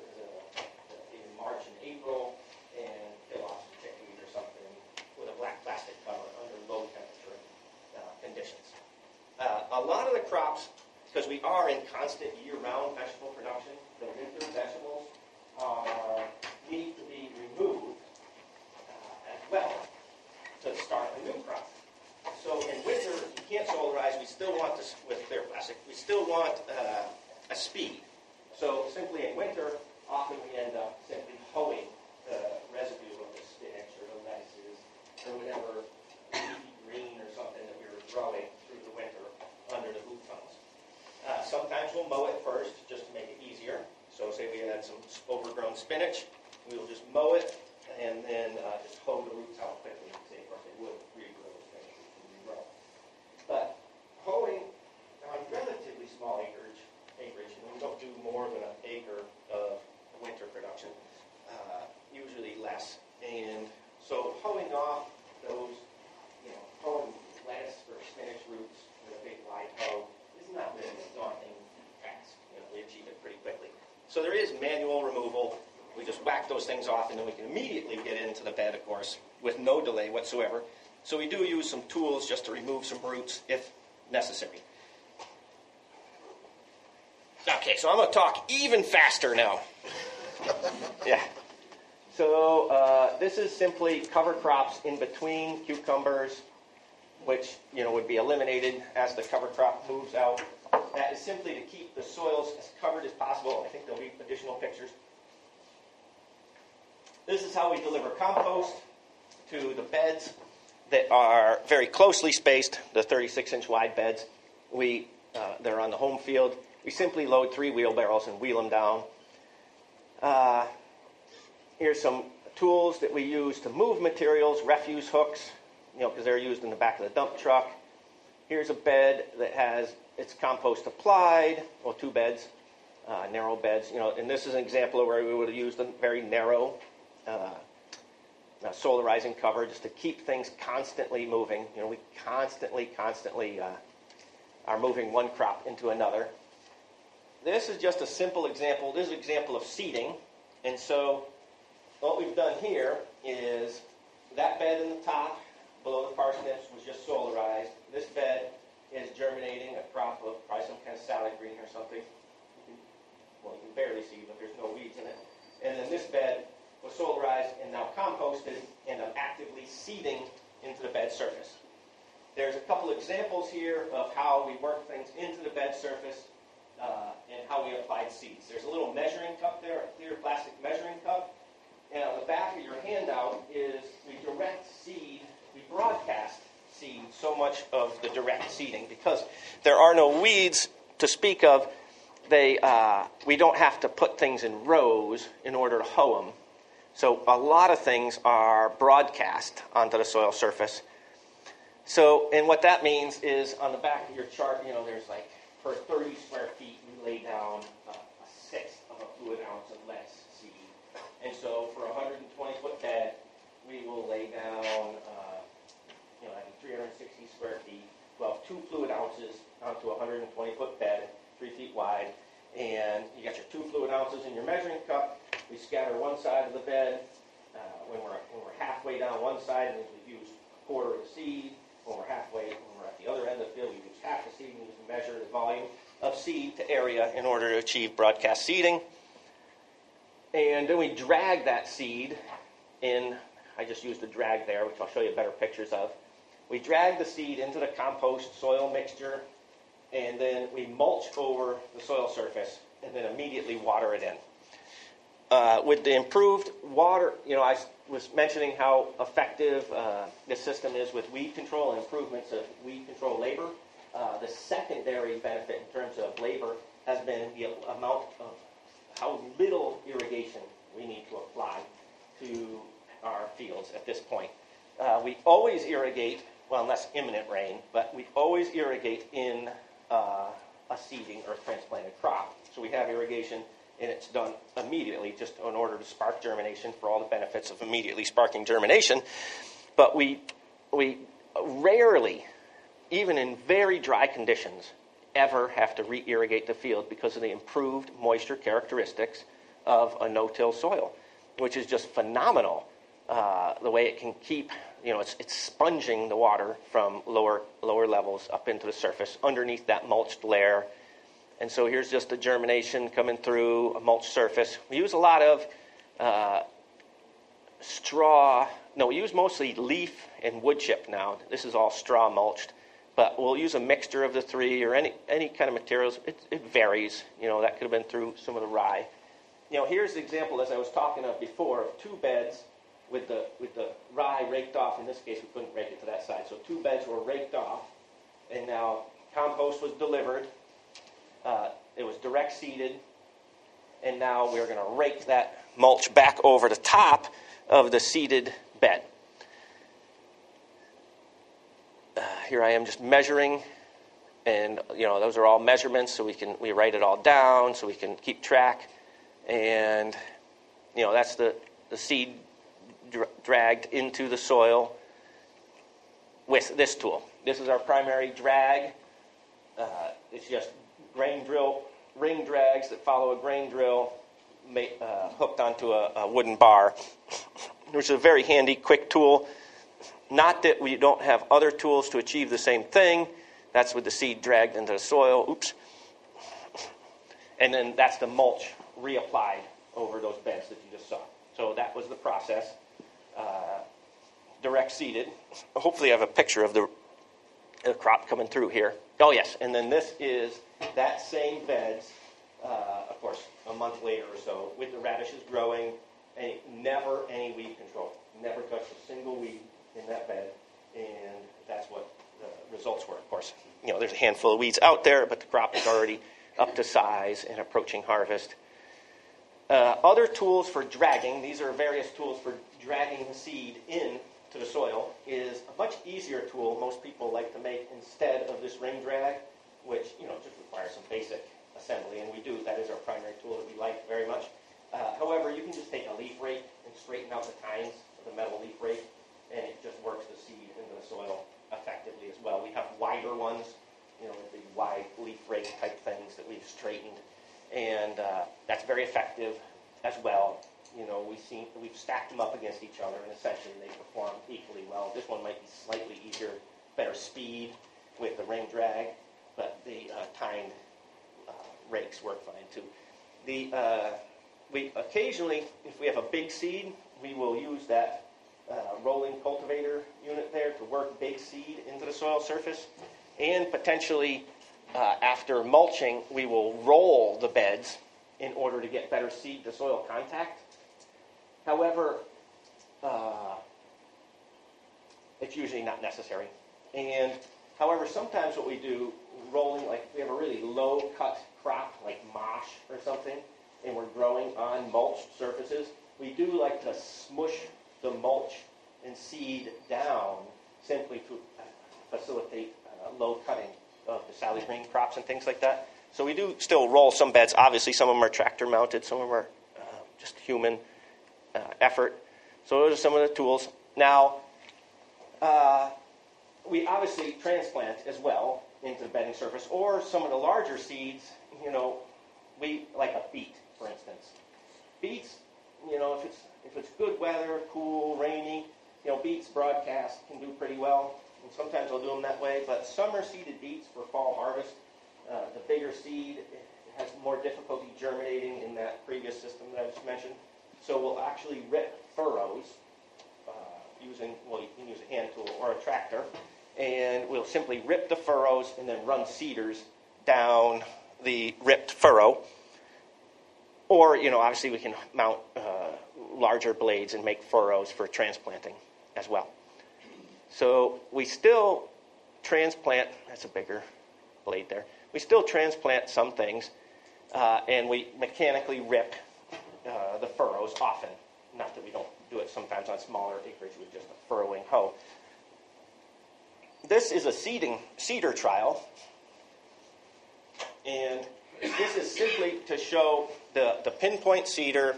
in March and April and kill off some chickweed or something with a black plastic cover under low temperature conditions. A lot of the crops, because we are in constant year-round vegetable production, the winter vegetables need to be removed as well to start a new crop. So in winter, you can't solarize. We still want this with clear plastic. We still want a speed. So simply in winter, often we end up simply hoeing the residue of the spinach or the lettuces or whatever leafy green or something that we were growing through the winter under the boot tunnels. Sometimes we'll mow it first just to make it easier. So say we had some overgrown spinach, we'll just mow it and then just hoe the roots out quickly. Say, of course, it would regrow spinach, regrow. But hoeing on relatively small acreage, and we don't do more than an acre of winter production, usually less. And so hoeing off those, hoeing lettuce or spinach roots with a big wide hoe is not really a daunting task. We achieve it pretty quickly. So there is manual removal. We just whack those things off, and then we can immediately get into the bed, of course, with no delay whatsoever. So we do use some tools just to remove some roots if necessary. Okay, so I'm going to talk even faster now. Yeah. So this is simply cover crops in between cucumbers, which would be eliminated as the cover crop moves out. That is simply to keep the soils as covered as possible. I think there'll be additional pictures. This is how we deliver compost to the beds that are very closely spaced, the 36-inch wide beds. They're on the home field. We simply load 3 wheelbarrows and wheel them down. Here's some tools that we use to move materials, refuse hooks, because they're used in the back of the dump truck. Here's a bed that has its compost applied, 2 beds, narrow beds, and this is an example of where we would have used a very narrow solarizing cover just to keep things constantly moving. We constantly are moving one crop into another. This is just a simple example. This is an example of seeding. And so what we've done here is that bed in the top below the parsnips was just solarized. This bed is germinating a crop of probably some kind of salad green or something. You can barely see, but there's no weeds in it. And then this bed was solarized and now composted, and I'm actively seeding into the bed surface. There's a couple examples here of how we work things into the bed surface and how we applied seeds. There's a little measuring cup there, a clear plastic measuring cup. And on the back of your handout is we direct seed, we broadcast seed so much of the direct seeding because there are no weeds to speak of. We don't have to put things in rows in order to hoe them. So a lot of things are broadcast onto the soil surface. So, and what that means is on the back of your chart, there's like per 30 square feet, we lay down 1/6 of a fluid ounce of less seed. And so for a 120-foot bed, we will lay down, I think 360 square feet, 2 fluid ounces onto a 120-foot bed, 3 feet wide. And you got your 2 fluid ounces in your measuring cup. We scatter one side of the bed. When we're halfway down one side, and we've used a quarter of the seed. When we're at the other end of the field, we use half the seed, and we can measure the volume of seed to area in order to achieve broadcast seeding. And then we drag that seed in. I just used a drag there, which I'll show you better pictures of. We drag the seed into the compost soil mixture, and then we mulch over the soil surface, and then immediately water it in. With the improved water, I was mentioning how effective this system is with weed control and improvements of weed control labor. The secondary benefit in terms of labor has been the amount of how little irrigation we need to apply to our fields at this point. We always irrigate, well, unless imminent rain, but we always irrigate in a seeding or transplanted crop. So we have irrigation, and it's done immediately just in order to spark germination for all the benefits of immediately sparking germination. But we rarely, even in very dry conditions, ever have to re-irrigate the field because of the improved moisture characteristics of a no-till soil, which is just phenomenal. The way it can keep, it's sponging the water from lower levels up into the surface underneath that mulched layer. And so here's just the germination coming through a mulched surface. We use a lot of straw. No, we use mostly leaf and wood chip now. This is all straw mulched. But we'll use a mixture of the three or any kind of materials. It varies. That could have been through some of the rye. Here's the example, as I was talking of before, of 2 beds with the rye raked off. In this case, we couldn't rake it to that side. So 2 beds were raked off. And now compost was delivered. It was direct seeded, and now we're going to rake that mulch back over the top of the seeded bed. Here I am just measuring, and those are all measurements, so we write it all down so we can keep track. And that's the seed dragged into the soil with this tool. This is our primary drag. It's just ring drags that follow a grain drill hooked onto a wooden bar, which is a very handy, quick tool. Not that we don't have other tools to achieve the same thing. That's with the seed dragged into the soil. Oops. And then that's the mulch reapplied over those beds that you just saw. So that was the process. Direct seeded. Hopefully I have a picture of the crop coming through here. Oh, yes. And then this is that same beds, of course, a month later or so, with the radishes growing, and never any weed control. Never touched a single weed in that bed, and that's what the results were, of course. There's a handful of weeds out there, but the crop is already up to size and approaching harvest. Other tools for dragging, these are various tools for dragging the seed in to the soil, is a much easier tool most people like to make instead of this ring drag, which just requires some basic assembly, and we do. That is our primary tool that we like very much. However, you can just take a leaf rake and straighten out the tines with a metal leaf rake, and it just works the seed into the soil effectively as well. We have wider ones, the big wide leaf rake type things that we've straightened, and that's very effective as well. We've stacked them up against each other, and essentially they perform equally well. This one might be slightly easier, better speed with the ring drag, but the tined rakes work fine too. We occasionally, if we have a big seed, we will use that rolling cultivator unit there to work big seed into the soil surface, and potentially after mulching, we will roll the beds in order to get better seed to soil contact. However, it's usually not necessary. And however, sometimes what we do, rolling, like if we have a really low cut crop like mosh or something, and we're growing on mulched surfaces, we do like to smush the mulch and seed down simply to facilitate low cutting of the salad green crops and things like that. So we do still roll some beds. Obviously, some of them are tractor mounted, some of them are just human effort. So those are some of the tools. Now, we obviously transplant as well into the bedding surface, or some of the larger seeds, we like a beet, for instance. Beets, if it's good weather, cool, rainy, beets broadcast can do pretty well. And sometimes I'll do them that way. But summer seeded beets for fall harvest, the bigger seed has more difficulty germinating in that previous system that I just mentioned. So we'll actually rip furrows you can use a hand tool or a tractor, and we'll simply rip the furrows and then run seeders down the ripped furrow. Or, obviously we can mount larger blades and make furrows for transplanting as well. So we still transplant, that's a bigger blade there. We still transplant some things, and we mechanically rip the furrows often. Not that we don't do it sometimes on smaller acreage with just a furrowing hoe. This is a cedar trial, and this is simply to show the pinpoint cedar.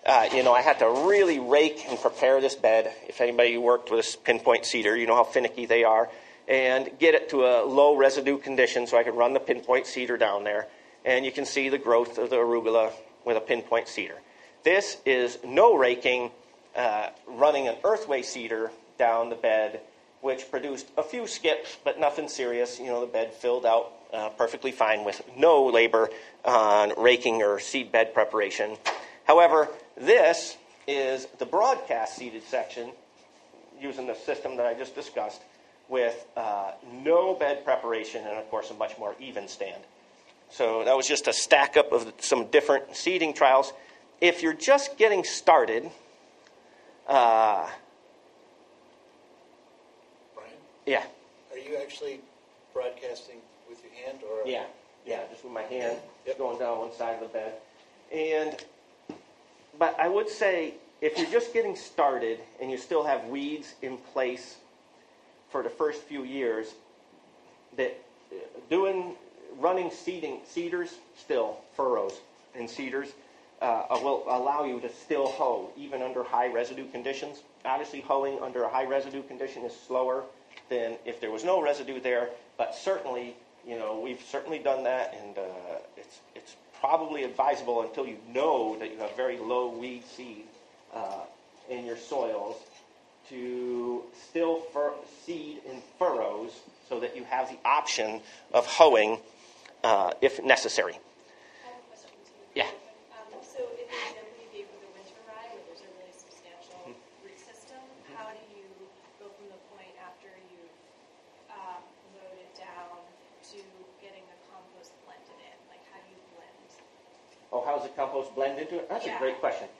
I had to really rake and prepare this bed. If anybody worked with pinpoint cedar, you know how finicky they are. And get it to a low residue condition so I could run the pinpoint cedar down there. And you can see the growth of the arugula with a pinpoint cedar. This is no raking, running an earthway cedar down the bed, which produced a few skips, but nothing serious. The bed filled out perfectly fine with no labor on raking or seed bed preparation. However, this is the broadcast seeded section using the system that I just discussed with no bed preparation and, of course, a much more even stand. So that was just a stack up of some different seeding trials. If you're just getting started, Brian? Yeah. Are you actually broadcasting with your hand? Or? Yeah, just with my hand Yep. going down one side of the bed. But I would say if you're just getting started and you still have weeds in place for the first few years, that running cedars, still furrows and cedars, will allow you to still hoe even under high residue conditions. Obviously, hoeing under a high residue condition is slower than if there was no residue there, but certainly, we've certainly done that, and it's probably advisable until you know that you have very low weed seed in your soils to still seed in furrows so that you have the option of hoeing if necessary. I have a question for you. Yeah. So in the example you gave with the winter rye, where there's a really substantial root system, how do you go from the point after you've mowed it down to getting the compost blended in? Like, how do you blend? Oh, how does the compost blend into it? That's a Yeah. great question.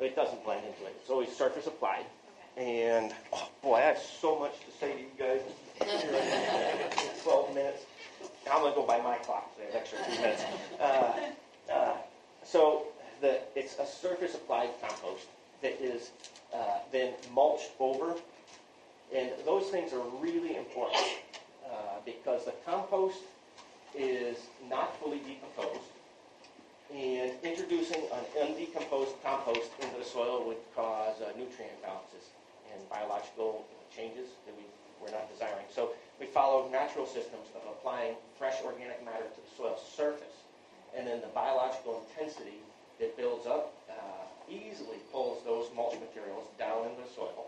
It doesn't blend into it. It's always surface applied. Okay. And, oh boy, I have so much to say to you guys. 12 minutes. I'm going to go by my clock, so I have extra 2 minutes. So it's a surface applied compost that is then mulched over. And those things are really important because the compost is not fully decomposed. And introducing an undecomposed compost into the soil would cause nutrient imbalances and biological changes that we're not desiring. So we follow natural systems of applying fresh organic matter to the soil surface. And then the biological intensity that builds up easily pulls those mulch materials down into the soil.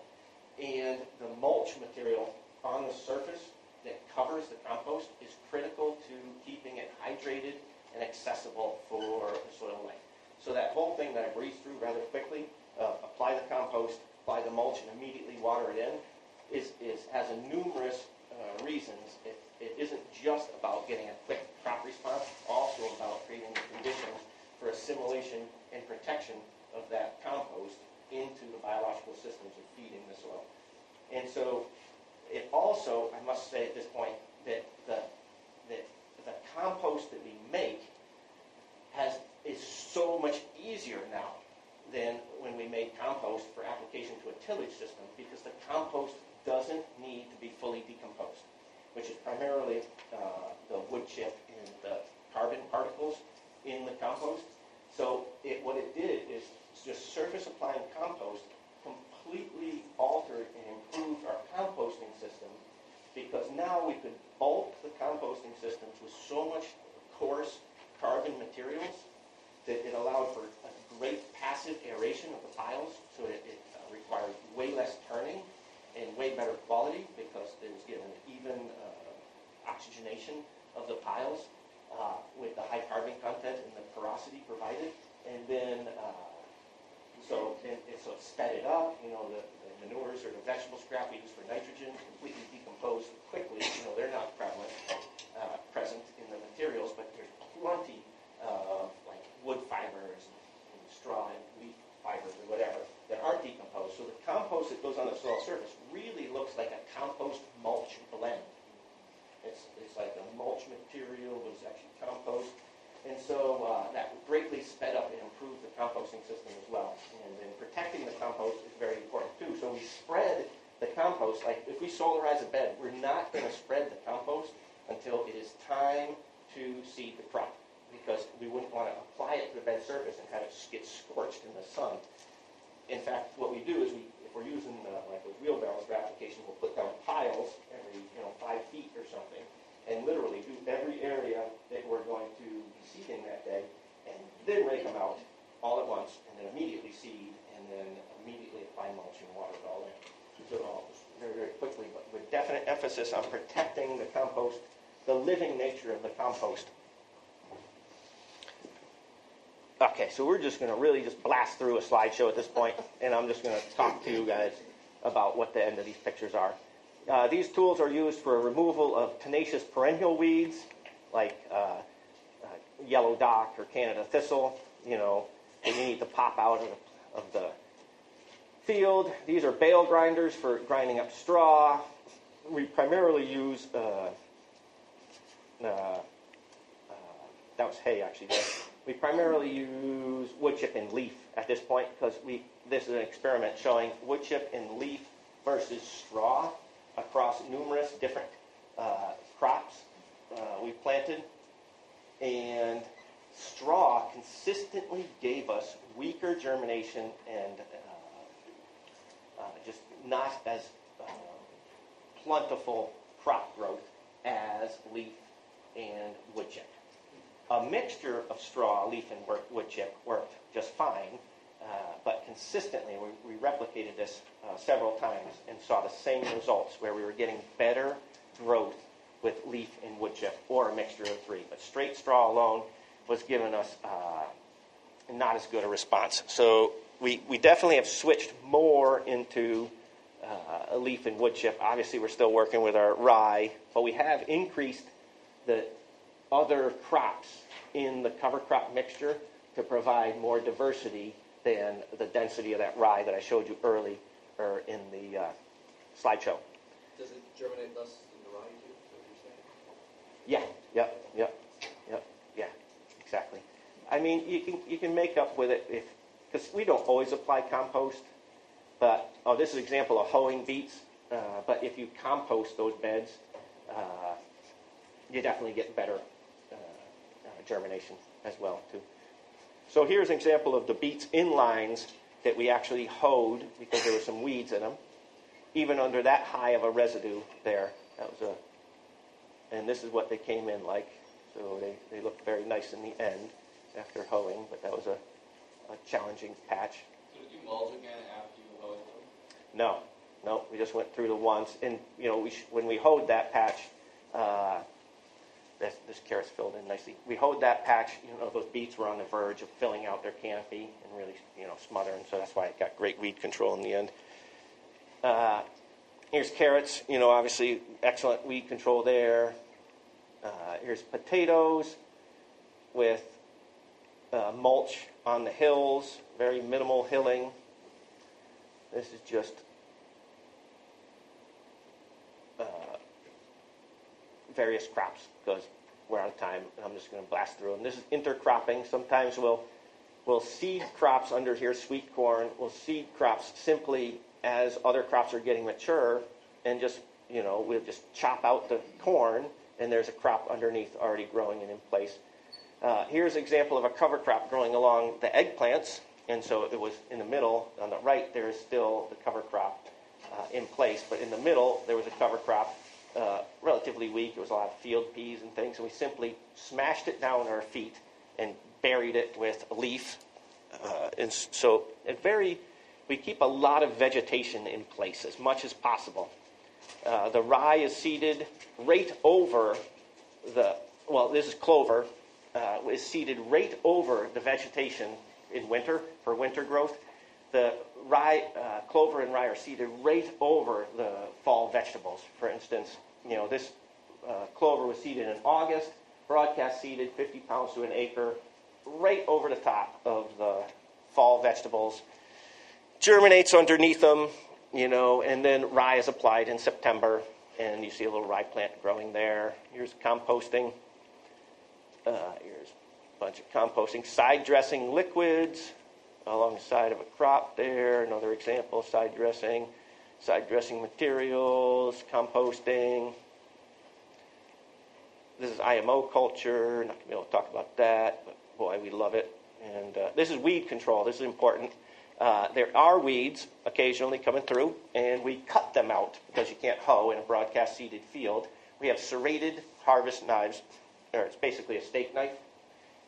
And the mulch material on the surface that covers the compost is critical to keeping it hydrated and accessible for the soil life. So that whole thing that I breezed through rather quickly, apply the compost, apply the mulch, and immediately water it in, has a numerous reasons. It isn't just about getting a quick crop response, it's also about creating the conditions for assimilation and protection of that compost into the biological systems of feeding the soil. And so it also, I must say at this point, that the compost that we make is so much easier now than when we made compost for application to a tillage system, because the compost doesn't need to be fully decomposed, which is primarily the wood chip and the piles with the high carbon content and the porosity provided. And then, so it sped it up. The manures or the vegetable scrap we use for nitrogen completely decompose quickly. They're not present in the materials, but there's plenty of like wood fibers and straw and leaf fibers or whatever that aren't decomposed. So the compost that goes on the soil surface really looks like a compost mulch blend. It's like a mulch material, but it's actually compost. And so that greatly sped up and improved the composting system as well. And then protecting the compost is very important too. So we spread the compost, like if we solarize a bed, we're not going to spread the compost until it is time to seed the crop, because we wouldn't want to apply it to the bed surface and have it get scorched in the sun. In fact, what we do is if we're using like those wheelbarrows for application, we'll put down piles every 5 feet or something, and literally do every area that we're going to be seeding that day, and then rake them out all at once, and then immediately seed, and then immediately apply mulch and water it all in. So it all just very, very quickly, but with definite emphasis on protecting the compost, the living nature of the compost. Okay, so we're just going to really just blast through a slideshow at this point, and I'm just going to talk to you guys about what the end of these pictures are. These tools are used for removal of tenacious perennial weeds, like yellow dock or Canada thistle, and you need to pop out of the field. These are bale grinders for grinding up straw. We primarily use, that was hay actually there. We primarily use wood chip and leaf at this point, because this is an experiment showing wood chip and leaf versus straw across numerous different crops we planted. And straw consistently gave us weaker germination and just not as plentiful crop growth as leaf and wood chip. A mixture of straw, leaf, and wood chip worked just fine, but consistently we replicated this several times and saw the same results, where we were getting better growth with leaf and wood chip, or a mixture of three. But straight straw alone was giving us not as good a response. So we definitely have switched more into leaf and wood chip. Obviously, we're still working with our rye, but we have increased the other crops in the cover crop mixture to provide more diversity than the density of that rye that I showed you earlier in the slideshow. Does it germinate less in the rye too? Is that what you're saying? Yeah, exactly. I mean, you can make up with it because we don't always apply compost. But this is an example of hoeing beets. But if you compost those beds, you definitely get better germination as well too. So here's an example of the beets in lines that we actually hoed because there were some weeds in them. Even under that high of a residue there, and this is what they came in like. So they looked very nice in the end after hoeing, but that was a challenging patch. So did you mulch again after you hoed them? No, we just went through the once, and when we hoed that patch, this carrot's filled in nicely. We hoed that patch. Those beets were on the verge of filling out their canopy and really, smothering. So that's why it got great weed control in the end. Here's carrots. Obviously excellent weed control there. Here's potatoes with mulch on the hills. Very minimal hilling. This is just various crops because we're out of time, and I'm just going to blast through them. This is intercropping. Sometimes we'll seed crops under here, sweet corn. We'll seed crops simply as other crops are getting mature, and just we'll just chop out the corn, and there's a crop underneath already growing and in place. Here's an example of a cover crop growing along the eggplants, and so it was in the middle. On the right, there is still the cover crop in place, but in the middle, there was a cover crop. Relatively weak. It was a lot of field peas and things, and we simply smashed it down with our feet and buried it with a leaf. And so we keep a lot of vegetation in place as much as possible. The rye is seeded right over the well, this is clover, is seeded right over the vegetation in winter for winter growth. The rye, clover and rye are seeded right over the fall vegetables. For instance, this clover was seeded in August, broadcast seeded 50 pounds to an acre, right over the top of the fall vegetables. Germinates underneath them, and then rye is applied in September, and you see a little rye plant growing there. Here's composting. Here's a bunch of composting. Side dressing liquids along the side of a crop there. Another example, side dressing materials, composting. This is IMO culture. Not going to be able to talk about that, but boy, we love it. And this is weed control. This is important. There are weeds occasionally coming through, and we cut them out because you can't hoe in a broadcast seeded field. We have serrated harvest knives, or it's basically a steak knife,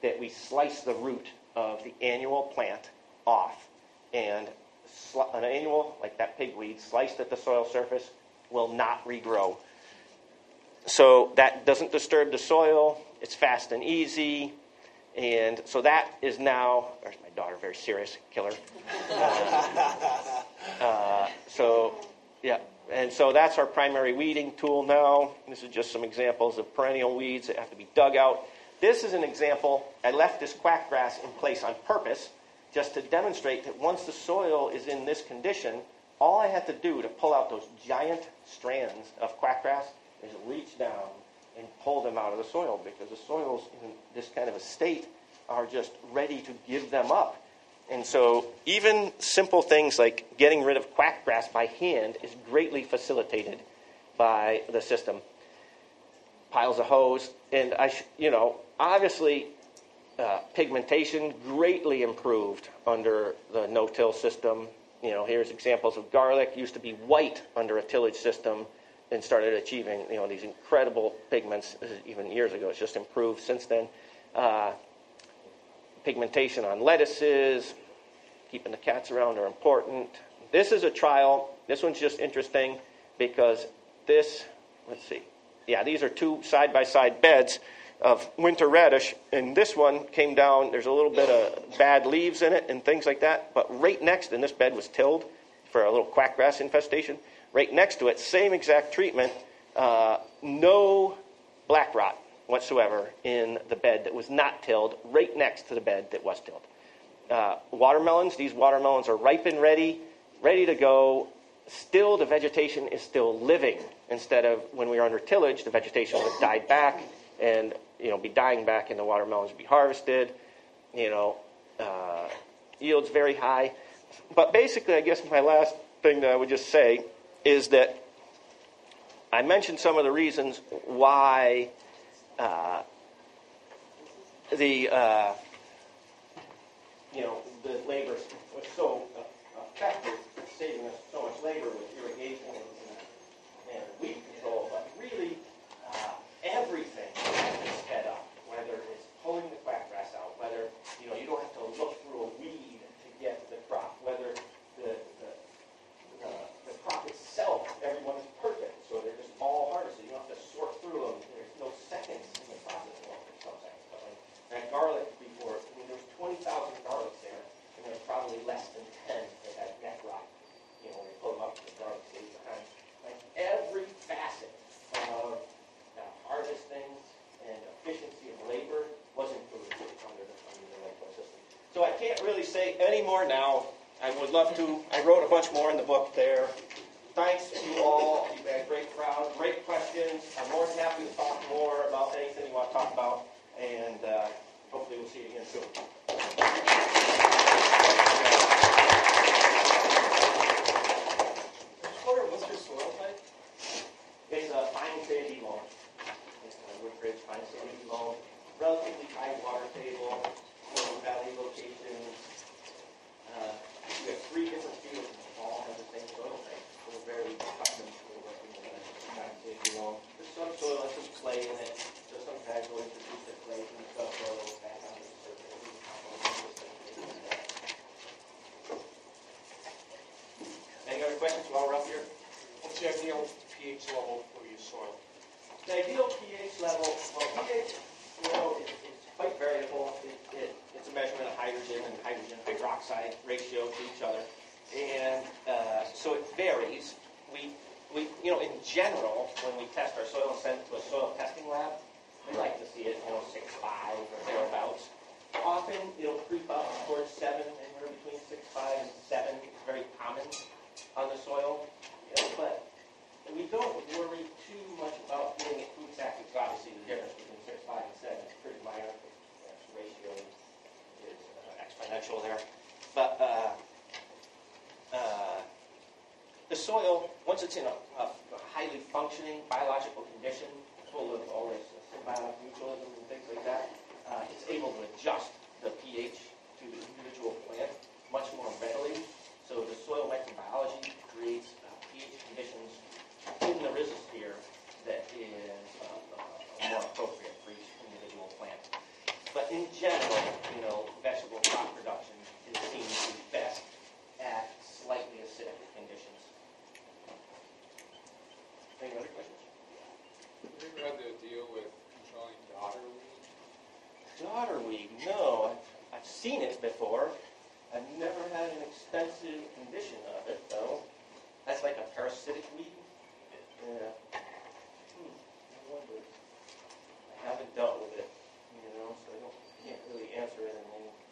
that we slice the root of the annual plant off. And an annual, like that pigweed, sliced at the soil surface, will not regrow. So that doesn't disturb the soil. It's fast and easy. And so that is now, there's my daughter, very serious killer. And so that's our primary weeding tool now. This is just some examples of perennial weeds that have to be dug out. This is an example. I left this quackgrass in place on purpose just to demonstrate that once the soil is in this condition, all I had to do to pull out those giant strands of quackgrass is reach down and pull them out of the soil, because the soils in this kind of a state are just ready to give them up. And so even simple things like getting rid of quackgrass by hand is greatly facilitated by the system. Piles of hose, and obviously pigmentation greatly improved under the no-till system. Here's examples of garlic. Used to be white under a tillage system, and started achieving, these incredible pigments. This is even years ago. It's just improved since then. Pigmentation on lettuces, keeping the cats around are important. This is a trial. This one's just interesting because these are two side-by-side beds of winter radish, and this one came down. There's a little bit of bad leaves in it and things like that, but right next, and this bed was tilled for a little quackgrass infestation. Right next to it, same exact treatment, no black rot whatsoever in the bed that was not tilled, right next to the bed that was tilled. Watermelons, these watermelons are ripe and ready to go. Still, the vegetation is still living. Instead of when we were under tillage, the vegetation would have died back and be dying back, and the watermelons would be harvested. Yields very high. But basically, I guess my last thing that I would just say is that I mentioned some of the reasons why the labor was so effective, saving us so much labor with irrigation and weed control. But really, everything is sped up. Whether it's pulling the quackgrass out, whether you don't have to look through a weed to get the crop, whether the crop itself, everyone is perfect, so they're just all harvested. You don't have to sort through them. There's no seconds in the process. Well, there's some seconds, but that garlic before, there was 20,000 garlics there, and there was probably less than 10 that had neck rot. When we pull them up, the garlic stays behind. Every facet of harvesting and efficiency of labor was improved under the NOFA system. So I can't really say any more now. I would love to. I wrote a bunch more in the book there. Thanks to you all. You've had a great crowd, great questions. I'm more than happy to talk more about anything you want to talk about, and hopefully we'll see you again soon. What's your soil type? It's a fine sandy loam. It's a wood-ridge fine sandy loam. Relatively high water table, valley locations. We have 3 different fields that all have the same soil type. We're very custom to working with that fine sandy loam. There's some soil has some clay in it, so sometimes we'll introduce the clay from the subsoil back onto the surface. Any other questions while we're up here? What's the ideal pH level for your soil? The ideal pH level, well, pH It's quite variable. It's a measurement of hydrogen and hydrogen hydroxide ratio to each other. And so it varies. We in general, when we test our soil and send it to a soil testing lab, we like to see it, 6.5 or thereabouts. Often it'll creep up towards 7, anywhere between 6.5 and 7. It's very common on the soil. But we don't worry too much about getting it too exact, because obviously the difference between 6.5 and 7 is pretty minor. The ratio is exponential there. But the soil, once it's in a highly functioning biological condition, full of all this symbiotic mutualism and things like that, it's able to adjust the pH to the individual plant much more readily. So the soil microbiology creates pH conditions in the rhizosphere that is more appropriate for each individual plant. But in general, vegetable crop production is seen to be best at slightly acidic conditions. Any other questions? Have you ever had to deal with controlling daughter weed? Daughter weed? No. I've seen it before. I've never had an extensive condition of it, though. That's like a parasitic weed? Yeah. I wonder. I haven't dealt with it, so I can't really answer it.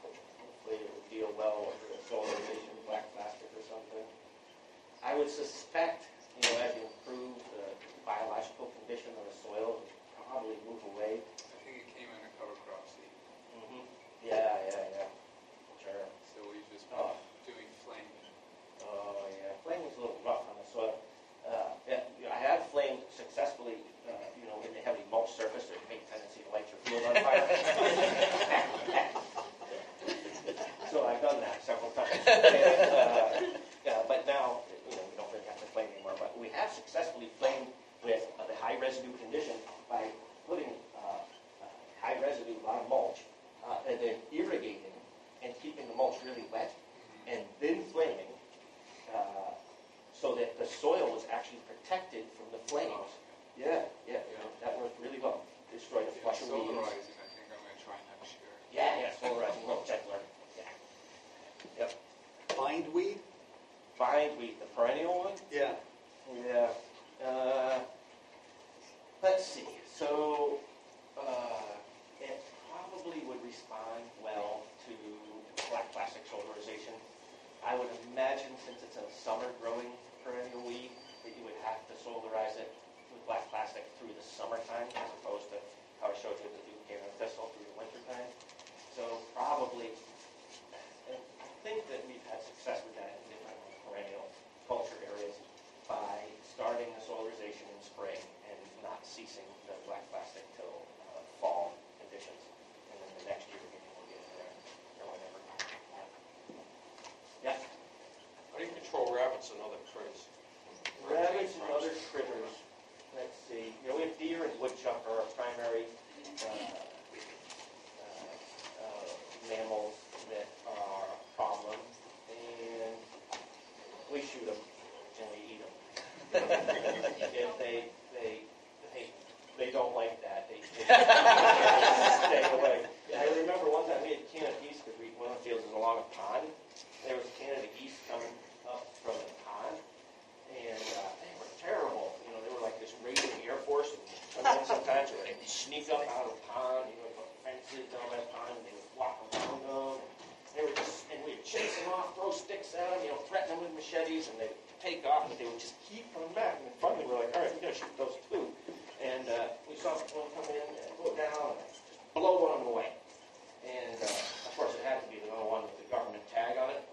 Hopefully it would deal well with the solarization, black plastic or something. I would suspect, as you improve the biological condition of the soil, it would probably move away. I think it came in a cover crop seed. Mm-hmm. Yeah. Sure. So we've just been doing flaming. Oh, yeah. Flaming's a little rough on the soil. I have flamed successfully, in the heavy mulch surface. There's a big tendency to light your field on fire. So I've done that several times. But now, we don't really have to flame anymore. But we have successfully flamed with the high residue condition by putting high residue, a lot of mulch, and then irrigating and keeping the mulch really wet, and then flaming, so that the soil was actually protected from the flames. Yeah. That worked really well. Destroyed the flush of weeds. Solarizing, I think I'm going to try next year. Yeah, solarizing, a little gentler. Yeah. Yep. Bindweed? Bindweed, the perennial one? Yeah. Yeah. Let's see. So, it probably would respond well to black plastic solarization. I would imagine, since it's a summer growing perennial weed, that you would have to solarize it with black plastic through the summertime, as opposed to how I showed you the Duke and thistle through the wintertime. So probably, and I think that we've had success with that in different perennial culture areas by starting the solarization in spring and not ceasing the black plastic till fall conditions. And then the next year we'll get it there or whatever. Yeah. How do you control rabbits and other critters? Rabbits and other critters. Let's see. We have deer and woodchuck are our primary mammals that are a problem, and we shoot them and we eat them. If they don't like that, they stay away. I remember one time we had Canada geese, because one of the fields is along a pond. There was Canada geese coming up from the pond, and they were terrible. They were like this raiding Air Force, and sometimes they would sneak up out of the pond, put fences down that pond, and they would walk around them. And we would chase them off, throw sticks at them, threaten them with machetes, and they would take off, but they would just keep coming back. And finally we were like, all right, we got to shoot those too. And we saw one come in and go down and just blow one of them away. And of course it had to be the one with the government tag on it.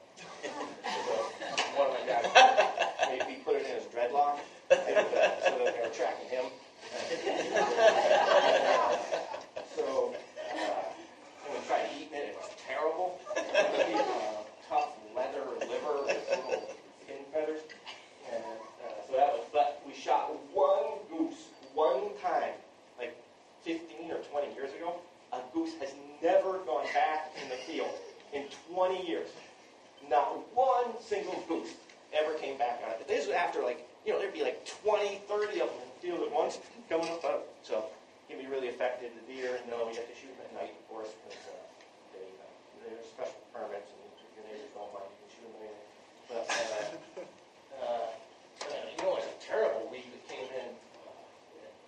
So one of my guys, he put it in his dreadlock, and so that they were tracking him. So when we tried eating it, it was terrible. Tough leather liver with little pin feathers. And so that was, but we shot one goose one time, like 15 or 20 years ago. A goose has never gone back in the field in 20 years. Not one single goose ever came back on it. This was after there'd be 20, 30 of them in the field at once coming up. So it can be really effective. mentioned the deer. No, you have to shoot them at night, of course, because they're special permits, and if your neighbors don't mind, you can shoot them later. But you know, it's a terrible weed that came in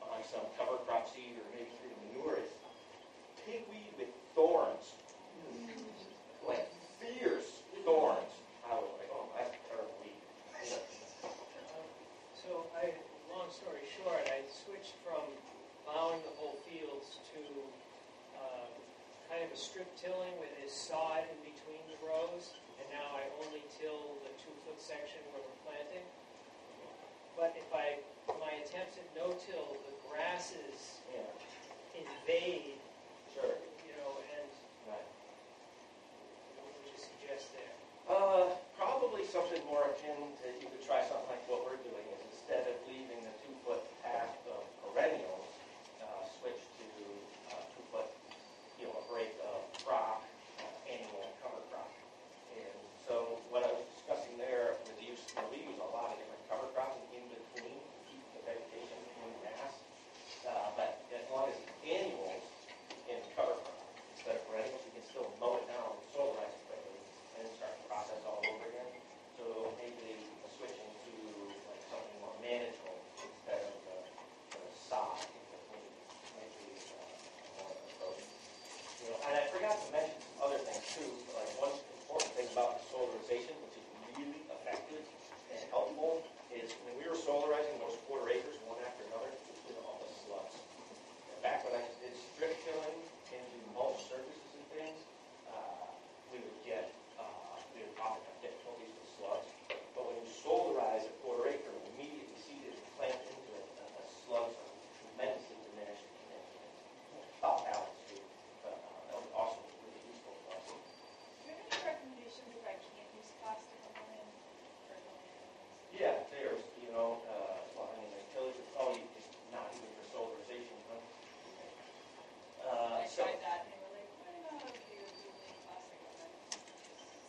on some cover crop seed or maybe through manure is pigweed with thorns, like fierce thorns. I was like, oh, that's a terrible weed. So long story short, I switched from plowing the whole fields to kind of a strip tilling with this sod in between the rows, and now I only till the 2-foot section where we're planting. But my attempts at no-till, the grasses invade, Sure. you know, and Right. what would you suggest there? Probably something more akin to, you could try something like what we're doing, is instead of leaving the 2-foot path of perennials, switch to 2-foot, a break of crop, annual cover crop. And so what I was discussing there with the use, we use a lot of different cover crops in between to keep the vegetation in mass. But as long as annuals in cover crop instead of perennials, you can still mow it down and solarize it quickly and then start the process all over again. So maybe switching to like something more manageable instead of the sod. Maybe more of an approach. And I forgot to mention some other things too. Like one important thing about the solarization, which is really effective and helpful, is when we were solarizing those quarter acres one after another, we did all the slugs. And back when I did strip tilling into mulch surfaces and things, we would often have difficulties with slugs. But when you solarize a quarter acre and immediately seed it and plant into it, the slugs are tremendously diminished and about balanced too. But that was also really useful for us. Do you have any recommendations if I can't use plastic on my land? Yeah, there's, well, I mean, like tillage is probably just not even for solarization, huh? I So, tried that and they were like, I don't know if you're using plastic on that.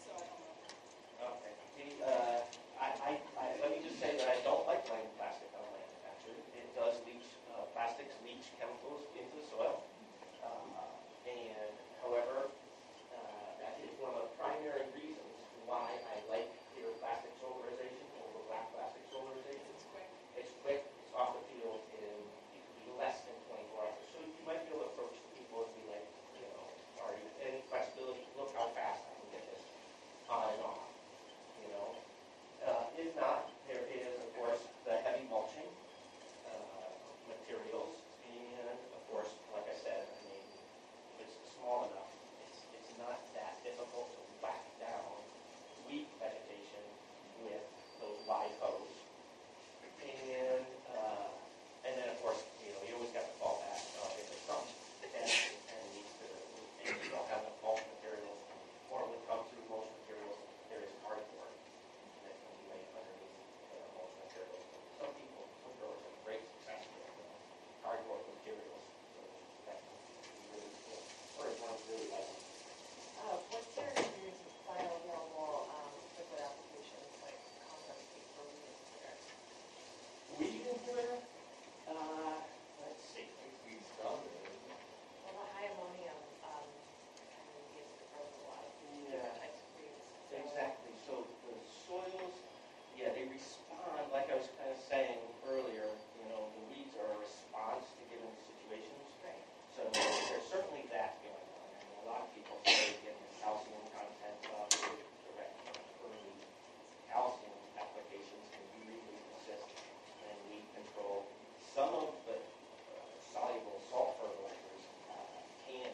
So I don't know. okay. Let me just say that I don't like laying plastic on land, actually. It does leach, plastics leach chemicals into the soil. And however, that is one of the primary reasons why I like clear plastic solarization over black plastic solarization. It's quick. It's quick, it's off the field in it could be less than 24 hours. So you might be able to approach the people and be like, are you any flexibility? Look how fast I can get this on and off. If not, there is, of course, the heavy mulching materials. And, of course, like I said, I mean, if it's small enough, it's not that difficult to whack down weak vegetation with those wide hose. And then, of course, you always got to fall back if there's something and needs to, and you don't have enough mulch materials. Normally come through mulch materials, there is cardboard that can be made underneath mulch materials. Some growers have great success with cardboard materials. So that can be really cool. Or if one's really like What's your experience with bioavailable liquid applications like compost heap or weed inhibitor? weed inhibitor? Let's see. Well, the high ammonium kind of gives the growth a lot of different types of weeds. Exactly. So the soils, they respond, like I was kind of saying earlier, the weeds are a response to given situations. Right. So there's certainly that going on. I mean, a lot of people say getting the calcium content of direct early calcium applications can really assist in weed control. Some of the soluble salt fertilizers can,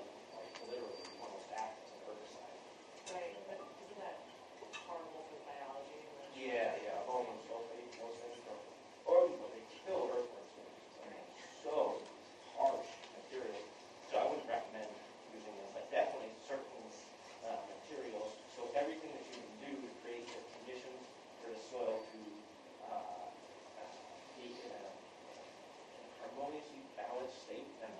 literally almost act as an herbicide. Right, but isn't that horrible for biology? Yeah, ammonium sulfate, most things or they kill earthworms. So harsh material. So I wouldn't recommend using them, but definitely certain materials. So everything that you can do to create the conditions for the soil to be in a harmoniously balanced state and